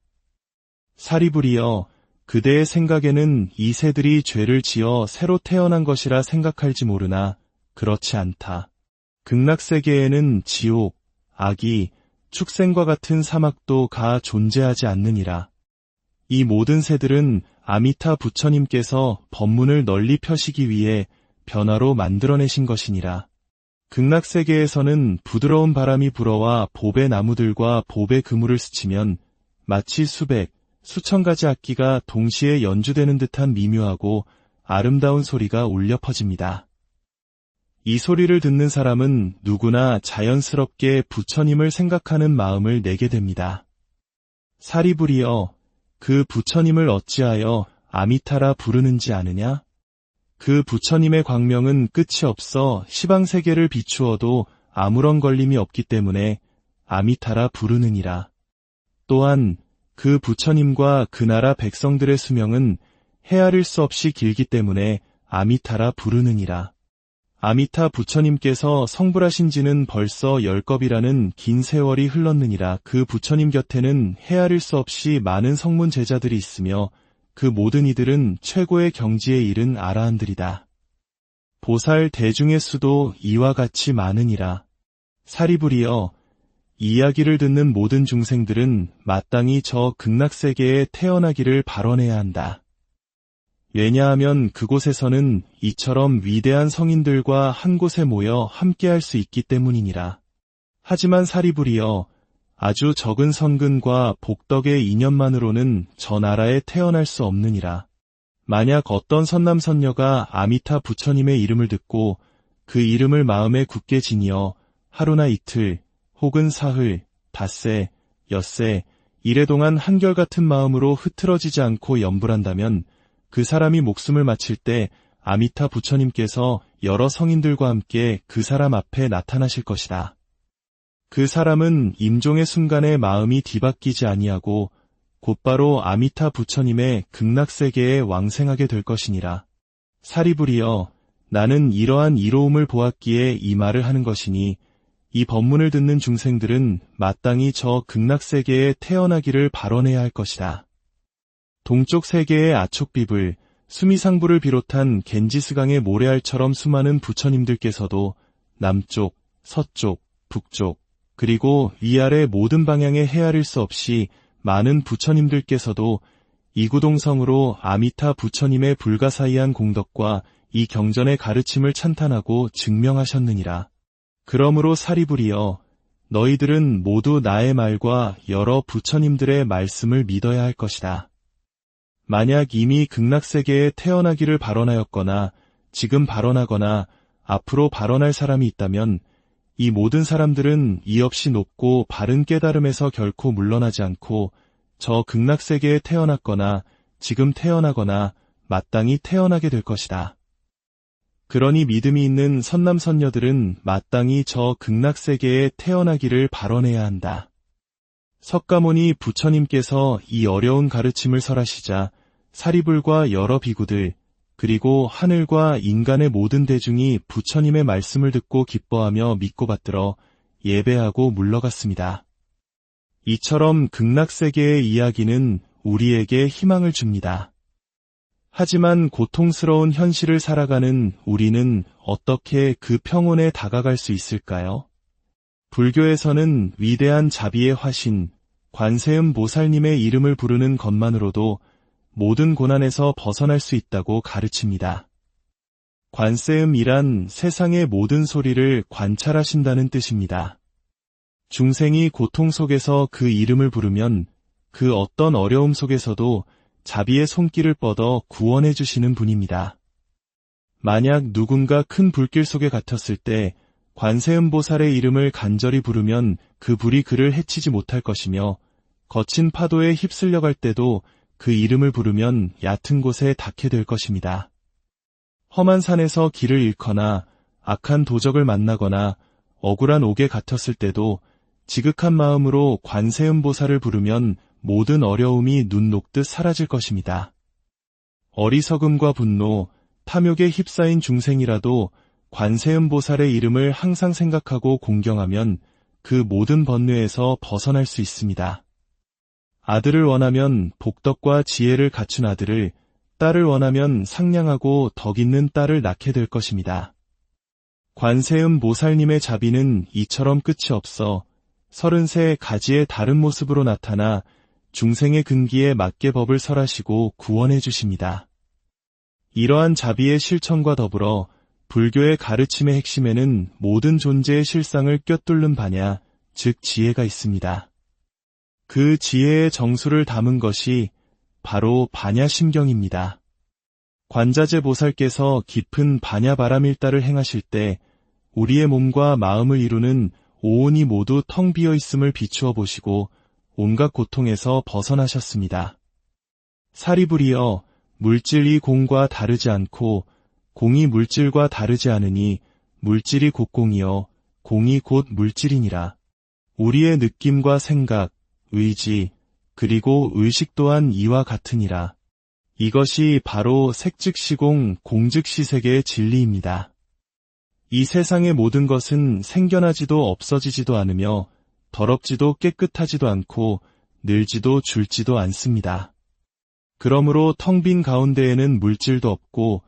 사리부리여, 그대의 생각에는 이 새들이 죄를 지어 새로 태어난 것이라 생각할지 모르나 그렇지 않다. 극락세계에는 지옥, 악이, 축생과 같은 사막도 가 존재하지 않느니라. 이 모든 새들은 아미타 부처님께서 법문을 널리 펴시기 위해 변화로 만들어내신 것이니라. 극락세계에서는 부드러운 바람이 불어와 봅의 나무들과 봅의 그물을 스치면 마치 수백, 수천 가지 악기가 동시에 연주되는 듯한 미묘하고 아름다운 소리가 울려 퍼집니다. 이 소리를 듣는 사람은 누구나 자연스럽게 부처님을 생각하는 마음을 내게 됩니다. 사리부리여, 그 부처님을 어찌하여 아미타라 부르는지 아느냐? 그 부처님의 광명은 끝이 없어 시방세계를 비추어도 아무런 걸림이 없기 때문에 아미타라 부르느니라. 또한 그 부처님과 그 나라 백성들의 수명은 헤아릴 수 없이 길기 때문에 아미타라 부르느니라. 아미타 부처님께서 성불하신 지는 벌써 10겁이라는 긴 세월이 흘렀느니라. 그 부처님 곁에는 헤아릴 수 없이 많은 성문 제자들이 있으며 그 모든 이들은 최고의 경지에 이른 아라한들이다. 보살 대중의 수도 이와 같이 많으니라. 사리부리여, 이 이야기를 듣는 모든 중생들은 마땅히 저 극락세계에 태어나기를 발언해야 한다. 왜냐하면 그곳에서는 이처럼 위대한 성인들과 한 곳에 모여 함께할 수 있기 때문이니라. 하지만 사리부리여, 아주 적은 선근과 복덕의 인연만으로는 저 나라에 태어날 수 없느니라. 만약 어떤 선남선녀가 아미타 부처님의 이름을 듣고 그 이름을 마음에 굳게 지니어 하루나 이틀, 혹은 사흘, 닷새, 엿새, 이래 동안 한결같은 마음으로 흐트러지지 않고 염불한다면 그 사람이 목숨을 마칠 때 아미타 부처님께서 여러 성인들과 함께 그 사람 앞에 나타나실 것이다. 그 사람은 임종의 순간에 마음이 뒤바뀌지 아니하고 곧바로 아미타 부처님의 극락세계에 왕생하게 될 것이니라. 사리부리여, 나는 이러한 이로움을 보았기에 이 말을 하는 것이니 이 법문을 듣는 중생들은 마땅히 저 극락세계에 태어나기를 발언해야 할 것이다. 동쪽 세계의 아촉비불, 수미상부를 비롯한 겐지스강의 모래알처럼 수많은 부처님들께서도 남쪽, 서쪽, 북쪽, 그리고 위아래 모든 방향에 헤아릴 수 없이 많은 부처님들께서도 이구동성으로 아미타 부처님의 불가사의한 공덕과 이 경전의 가르침을 찬탄하고 증명하셨느니라. 그러므로 사리부리여, 너희들은 모두 나의 말과 여러 부처님들의 말씀을 믿어야 할 것이다. 만약 이미 극락세계에 태어나기를 발언하였거나 지금 발언하거나 앞으로 발언할 사람이 있다면 이 모든 사람들은 이 없이 높고 바른 깨달음에서 결코 물러나지 않고 저 극락세계에 태어났거나 지금 태어나거나 마땅히 태어나게 될 것이다. 그러니 믿음이 있는 선남선녀들은 마땅히 저 극락세계에 태어나기를 발언해야 한다. 석가모니 부처님께서 이 어려운 가르침을 설하시자 사리불과 여러 비구들 그리고 하늘과 인간의 모든 대중이 부처님의 말씀을 듣고 기뻐하며 믿고 받들어 예배하고 물러갔습니다. 이처럼 극락세계의 이야기는 우리에게 희망을 줍니다. 하지만 고통스러운 현실을 살아가는 우리는 어떻게 그 평온에 다가갈 수 있을까요? 불교에서는 위대한 자비의 화신, 관세음 보살님의 이름을 부르는 것만으로도 모든 고난에서 벗어날 수 있다고 가르칩니다. 관세음이란 세상의 모든 소리를 관찰하신다는 뜻입니다. 중생이 고통 속에서 그 이름을 부르면 그 어떤 어려움 속에서도 자비의 손길을 뻗어 구원해 주시는 분입니다. 만약 누군가 큰 불길 속에 갇혔을 때 관세음보살의 이름을 간절히 부르면 그 불이 그를 해치지 못할 것이며 거친 파도에 휩쓸려 갈 때도 그 이름을 부르면 얕은 곳에 닿게 될 것입니다. 험한 산에서 길을 잃거나 악한 도적을 만나거나 억울한 옥에 갇혔을 때도 지극한 마음으로 관세음보살을 부르면 모든 어려움이 눈 녹듯 사라질 것입니다. 어리석음과 분노, 탐욕에 휩싸인 중생이라도 관세음보살의 이름을 항상 생각하고 공경하면 그 모든 번뇌에서 벗어날 수 있습니다. 아들을 원하면 복덕과 지혜를 갖춘 아들을, 딸을 원하면 상냥하고 덕 있는 딸을 낳게 될 것입니다. 관세음보살님의 자비는 이처럼 끝이 없어 33가지의 다른 모습으로 나타나 중생의 근기에 맞게 법을 설하시고 구원해 주십니다. 이러한 자비의 실천과 더불어 불교의 가르침의 핵심에는 모든 존재의 실상을 꿰뚫는 바냐, 즉 지혜가 있습니다. 그 지혜의 정수를 담은 것이 바로 반야심경입니다. 관자재 보살께서 깊은 반야바라밀다를 행하실 때 우리의 몸과 마음을 이루는 오온이 모두 텅 비어 있음을 비추어 보시고 온갖 고통에서 벗어나셨습니다. 사리불이여, 물질이 공과 다르지 않고 공이 물질과 다르지 않으니 물질이 곧 공이여 공이 곧 물질이니라. 우리의 느낌과 생각, 의지, 그리고 의식 또한 이와 같으니라. 이것이 바로 색즉시공, 공즉시색의 진리입니다. 이 세상의 모든 것은 생겨나지도 없어지지도 않으며 더럽지도 깨끗하지도 않고 늘지도 줄지도 않습니다. 그러므로 텅 빈 가운데에는 물질도 없고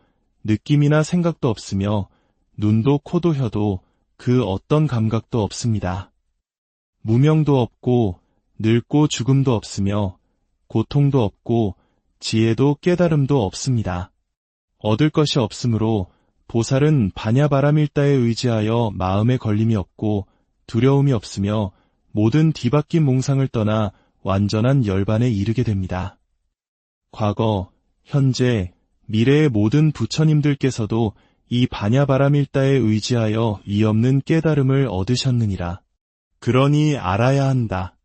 느낌이나 생각도 없으며 눈도 코도 혀도 그 어떤 감각도 없습니다. 무명도 없고 늙고 죽음도 없으며 고통도 없고 지혜도 깨달음도 없습니다. 얻을 것이 없으므로 보살은 반야바라밀다에 의지하여 마음에 걸림이 없고 두려움이 없으며 모든 뒤바뀐 몽상을 떠나 완전한 열반에 이르게 됩니다. 과거, 현재, 미래의 모든 부처님들께서도 이 반야바라밀다에 의지하여 위없는 깨달음을 얻으셨느니라. 그러니 알아야 한다.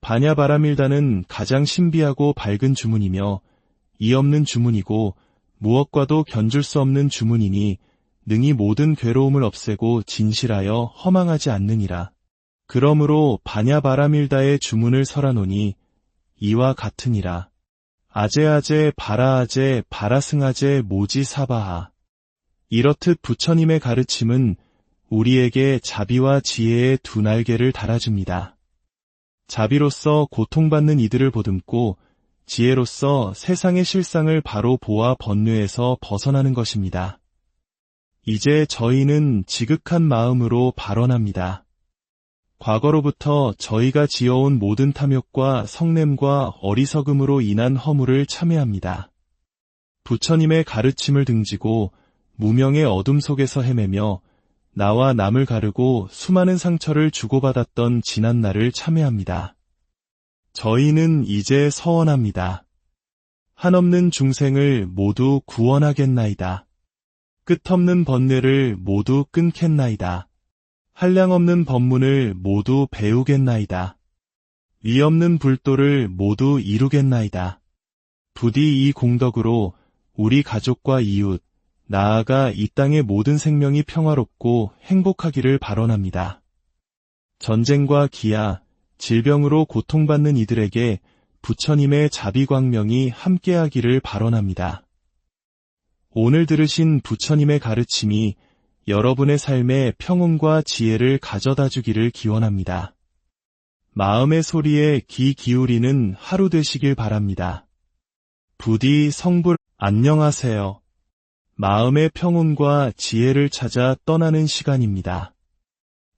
반야바라밀다는 가장 신비하고 밝은 주문이며 이 없는 주문이고 무엇과도 견줄 수 없는 주문이니 능히 모든 괴로움을 없애고 진실하여 허망하지 않느니라. 그러므로 반야바라밀다의 주문을 설하노니 이와 같으니라. 아제아제 바라아제 바라승아제 모지사바하. 이렇듯 부처님의 가르침은 우리에게 자비와 지혜의 두 날개를 달아줍니다. 자비로서 고통받는 이들을 보듬고 지혜로서 세상의 실상을 바로 보아 번뇌에서 벗어나는 것입니다. 이제 저희는 지극한 마음으로 발언합니다. 과거로부터 저희가 지어온 모든 탐욕과 성냄과 어리석음으로 인한 허물을 참회합니다. 부처님의 가르침을 등지고 무명의 어둠 속에서 헤매며 나와 남을 가르고 수많은 상처를 주고받았던 지난 날을 참회합니다. 저희는 이제 서원합니다. 한없는 중생을 모두 구원하겠나이다. 끝없는 번뇌를 모두 끊겠나이다. 한량없는 법문을 모두 배우겠나이다. 위없는 불도를 모두 이루겠나이다. 부디 이 공덕으로 우리 가족과 이웃, 나아가 이 땅의 모든 생명이 평화롭고 행복하기를 발언합니다. 전쟁과 기아, 질병으로 고통받는 이들에게 부처님의 자비광명이 함께하기를 발언합니다. 오늘 들으신 부처님의 가르침이 여러분의 삶에 평온과 지혜를 가져다 주기를 기원합니다. 마음의 소리에 귀 기울이는 하루 되시길 바랍니다. 부디 성불 안녕하세요. 마음의 평온과 지혜를 찾아 떠나는 시간입니다.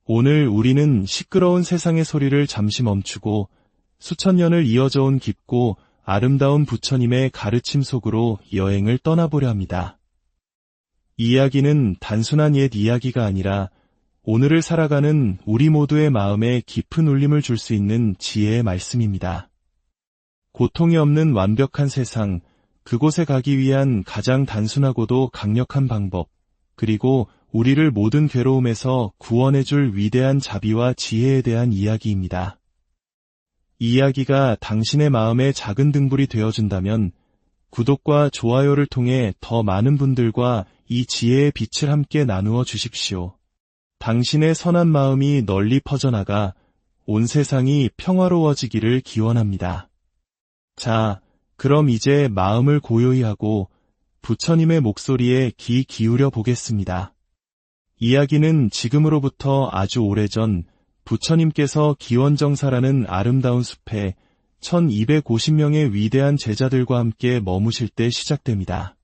오늘 우리는 시끄러운 세상의 소리를 잠시 멈추고 수천 년을 이어져 온 깊고 아름다운 부처님의 가르침 속으로 여행을 떠나보려 합니다. 이 이야기는 단순한 옛 이야기가 아니라 오늘을 살아가는 우리 모두의 마음에 깊은 울림을 줄 수 있는 지혜의 말씀입니다. 고통이 없는 완벽한 세상, 그곳에 가기 위한 가장 단순하고도 강력한 방법, 그리고 우리를 모든 괴로움에서 구원해줄 위대한 자비와 지혜에 대한 이야기입니다. 이 이야기가 당신의 마음에 작은 등불이 되어준다면 구독과 좋아요를 통해 더 많은 분들과 이 지혜의 빛을 함께 나누어 주십시오. 당신의 선한 마음이 널리 퍼져나가 온 세상이 평화로워지기를 기원합니다. 자, 그럼 이제 마음을 고요히 하고 부처님의 목소리에 귀 기울여 보겠습니다. 이야기는 지금으로부터 아주 오래전 부처님께서 기원정사라는 아름다운 숲에 1250명의 위대한 제자들과 함께 머무실 때 시작됩니다.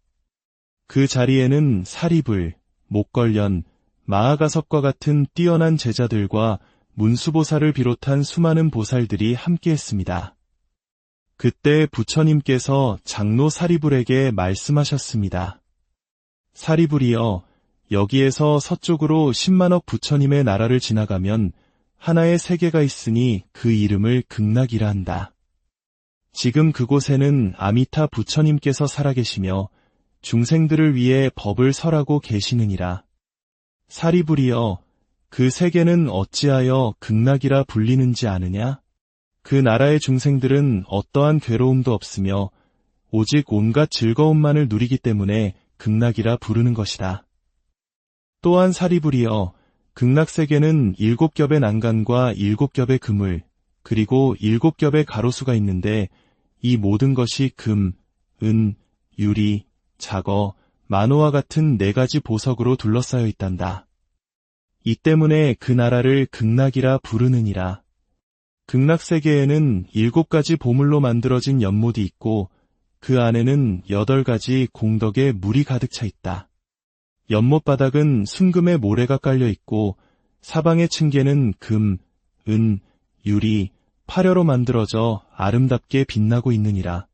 그 자리에는 사리불, 목걸련, 마하가섭과 같은 뛰어난 제자들과 문수보살을 비롯한 수많은 보살들이 함께했습니다. 그때 부처님께서 장로 사리불에게 말씀하셨습니다. 사리불이여, 여기에서 서쪽으로 10만억 부처님의 나라를 지나가면 하나의 세계가 있으니 그 이름을 극락이라 한다. 지금 그곳에는 아미타 부처님께서 살아계시며 중생들을 위해 법을 설하고 계시느니라. 사리불이여, 그 세계는 어찌하여 극락이라 불리는지 아느냐? 그 나라의 중생들은 어떠한 괴로움도 없으며 오직 온갖 즐거움만을 누리기 때문에 극락이라 부르는 것이다. 또한 사리불이여, 극락세계는 7겹의 난간과 7겹의 그물, 그리고 7겹의 가로수가 있는데 이 모든 것이 금, 은, 유리, 자거, 만호와 같은 4가지 보석으로 둘러싸여 있단다. 이 때문에 그 나라를 극락이라 부르느니라. 극락세계에는 7가지 보물로 만들어진 연못이 있고 그 안에는 8가지 공덕의 물이 가득 차 있다. 연못 바닥은 순금의 모래가 깔려 있고 사방의 층계는 금, 은, 유리, 파려로 만들어져 아름답게 빛나고 있느니라.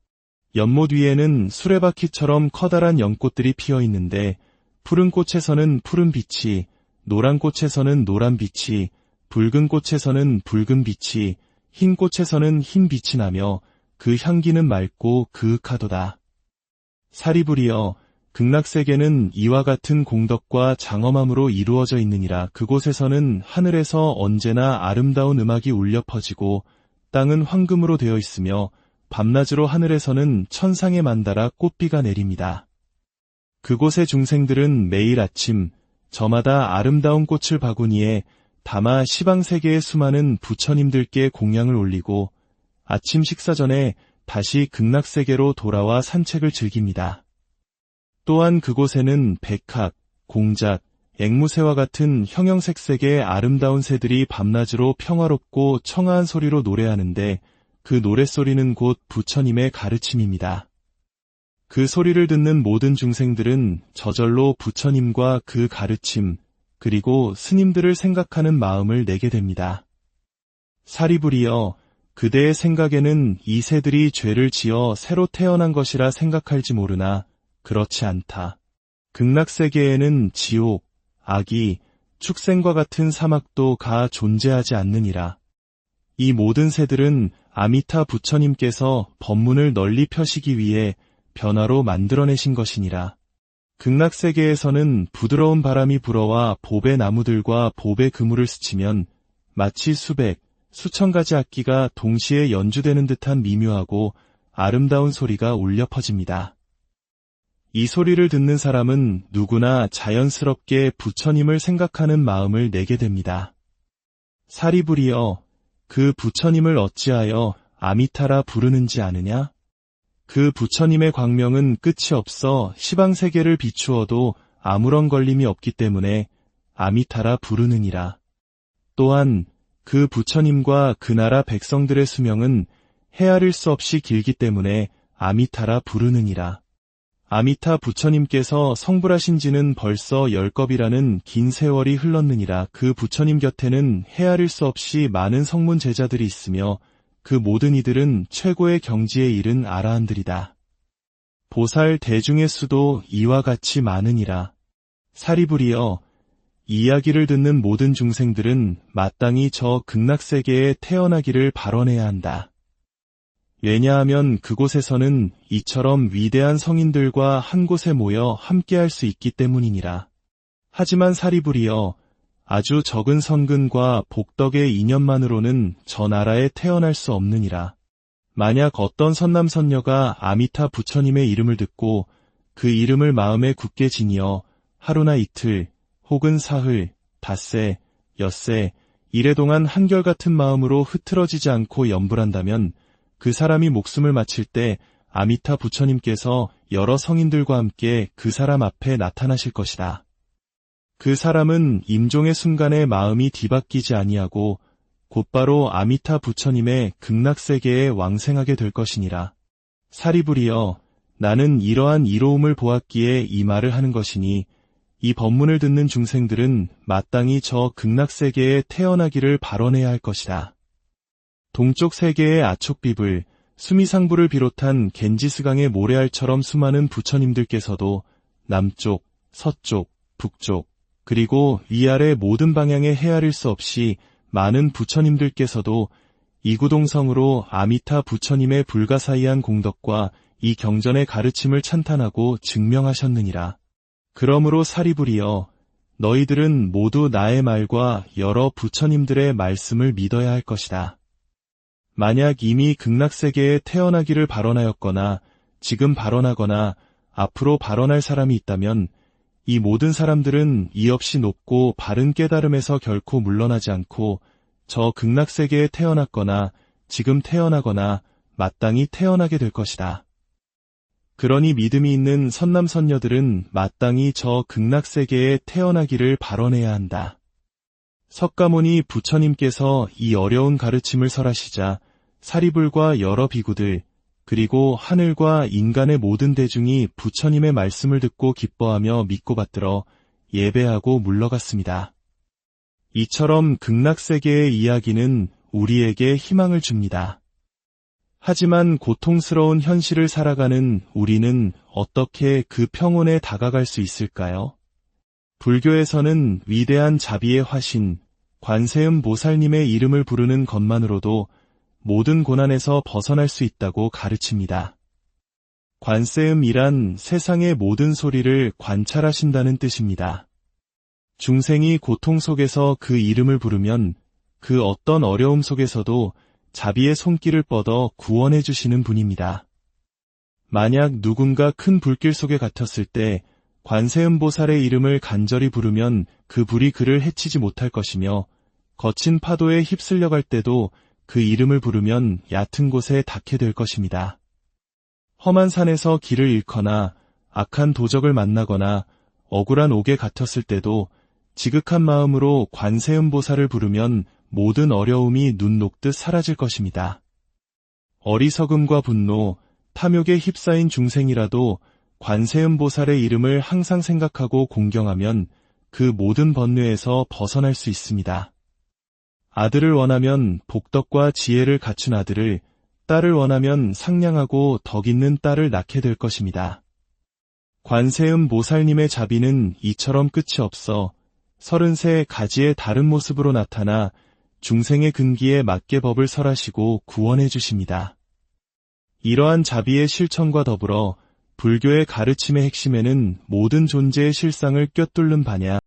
연못 위에는 수레바퀴처럼 커다란 연꽃들이 피어 있는데 푸른 꽃에서는 푸른 빛이, 노란 꽃에서는 노란 빛이, 붉은 꽃에서는 붉은 빛이, 흰 꽃에서는 흰 빛이 나며 그 향기는 맑고 그윽하도다. 사리불이여, 극락세계는 이와 같은 공덕과 장엄함으로 이루어져 있느니라. 그곳에서는 하늘에서 언제나 아름다운 음악이 울려 퍼지고 땅은 황금으로 되어 있으며 밤낮으로 하늘에서는 천상에 만달아 꽃비가 내립니다. 그곳의 중생들은 매일 아침 저마다 아름다운 꽃을 바구니에 담아 시방세계의 수많은 부처님들께 공양을 올리고 아침 식사 전에 다시 극락세계로 돌아와 산책을 즐깁니다. 또한 그곳에는 백학, 공작, 앵무새와 같은 형형색색의 아름다운 새들이 밤낮으로 평화롭고 청아한 소리로 노래하는데 그 노랫소리는 곧 부처님의 가르침입니다. 그 소리를 듣는 모든 중생들은 저절로 부처님과 그 가르침, 그리고 스님들을 생각하는 마음을 내게 됩니다. 사리불이여, 그대의 생각에는 이 새들이 죄를 지어 새로 태어난 것이라 생각할지 모르나 그렇지 않다. 극락세계에는 지옥, 악이, 축생과 같은 사막도 가 존재하지 않느니라. 이 모든 새들은 아미타 부처님께서 법문을 널리 펴시기 위해 변화로 만들어내신 것이니라. 극락세계에서는 부드러운 바람이 불어와 봅의 나무들과 봅의 그물을 스치면 마치 수백, 수천 가지 악기가 동시에 연주되는 듯한 미묘하고 아름다운 소리가 울려 퍼집니다. 이 소리를 듣는 사람은 누구나 자연스럽게 부처님을 생각하는 마음을 내게 됩니다. 사리불이여, 그 부처님을 어찌하여 아미타라 부르는지 아느냐? 그 부처님의 광명은 끝이 없어 시방세계를 비추어도 아무런 걸림이 없기 때문에 아미타라 부르느니라. 또한 그 부처님과 그 나라 백성들의 수명은 헤아릴 수 없이 길기 때문에 아미타라 부르느니라. 아미타 부처님께서 성불하신 지는 벌써 10겁이라는 긴 세월이 흘렀느니라. 그 부처님 곁에는 헤아릴 수 없이 많은 성문 제자들이 있으며 그 모든 이들은 최고의 경지에 이른 아라한들이다. 보살 대중의 수도 이와 같이 많으니라. 사리불이여, 이 이야기를 듣는 모든 중생들은 마땅히 저 극락세계에 태어나기를 발언해야 한다. 왜냐하면 그곳에서는 이처럼 위대한 성인들과 한 곳에 모여 함께할 수 있기 때문이니라. 하지만 사리불이여, 아주 적은 선근과 복덕의 인연만으로는 저 나라에 태어날 수 없느니라. 만약 어떤 선남선녀가 아미타 부처님의 이름을 듣고 그 이름을 마음에 굳게 지니어 하루나 이틀, 혹은 사흘, 닷새, 엿새, 이래 동안 한결같은 마음으로 흐트러지지 않고 염불한다면 그 사람이 목숨을 마칠 때 아미타 부처님께서 여러 성인들과 함께 그 사람 앞에 나타나실 것이다. 그 사람은 임종의 순간에 마음이 뒤바뀌지 아니하고 곧바로 아미타 부처님의 극락세계에 왕생하게 될 것이니라. 사리불이여, 나는 이러한 이로움을 보았기에 이 말을 하는 것이니 이 법문을 듣는 중생들은 마땅히 저 극락세계에 태어나기를 발언해야 할 것이다. 동쪽 세계의 아촉비불, 수미상부를 비롯한 겐지스강의 모래알처럼 수많은 부처님들께서도 남쪽, 서쪽, 북쪽, 그리고 위아래 모든 방향에 헤아릴 수 없이 많은 부처님들께서도 이구동성으로 아미타 부처님의 불가사의한 공덕과 이 경전의 가르침을 찬탄하고 증명하셨느니라. 그러므로 사리불이여, 너희들은 모두 나의 말과 여러 부처님들의 말씀을 믿어야 할 것이다. 만약 이미 극락세계에 태어나기를 발언하였거나 지금 발언하거나 앞으로 발언할 사람이 있다면 이 모든 사람들은 이 없이 높고 바른 깨달음에서 결코 물러나지 않고 저 극락세계에 태어났거나 지금 태어나거나 마땅히 태어나게 될 것이다. 그러니 믿음이 있는 선남선녀들은 마땅히 저 극락세계에 태어나기를 발언해야 한다. 석가모니 부처님께서 이 어려운 가르침을 설하시자 사리불과 여러 비구들, 그리고 하늘과 인간의 모든 대중이 부처님의 말씀을 듣고 기뻐하며 믿고 받들어 예배하고 물러갔습니다. 이처럼 극락세계의 이야기는 우리에게 희망을 줍니다. 하지만 고통스러운 현실을 살아가는 우리는 어떻게 그 평온에 다가갈 수 있을까요? 불교에서는 위대한 자비의 화신, 관세음 보살님의 이름을 부르는 것만으로도 모든 고난에서 벗어날 수 있다고 가르칩니다. 관세음이란 세상의 모든 소리를 관찰하신다는 뜻입니다. 중생이 고통 속에서 그 이름을 부르면 그 어떤 어려움 속에서도 자비의 손길을 뻗어 구원해 주시는 분입니다. 만약 누군가 큰 불길 속에 갇혔을 때 관세음보살의 이름을 간절히 부르면 그 불이 그를 해치지 못할 것이며 거친 파도에 휩쓸려 갈 때도 그 이름을 부르면 얕은 곳에 닿게 될 것입니다. 험한 산에서 길을 잃거나 악한 도적을 만나거나 억울한 옥에 갇혔을 때도 지극한 마음으로 관세음보살을 부르면 모든 어려움이 눈 녹듯 사라질 것입니다. 어리석음과 분노, 탐욕에 휩싸인 중생이라도 관세음보살의 이름을 항상 생각하고 공경하면 그 모든 번뇌에서 벗어날 수 있습니다. 아들을 원하면 복덕과 지혜를 갖춘 아들을, 딸을 원하면 상냥하고 덕 있는 딸을 낳게 될 것입니다. 관세음 보살님의 자비는 이처럼 끝이 없어 33 가지의 다른 모습으로 나타나 중생의 근기에 맞게 법을 설하시고 구원해 주십니다. 이러한 자비의 실천과 더불어 불교의 가르침의 핵심에는 모든 존재의 실상을 꿰뚫는 바냐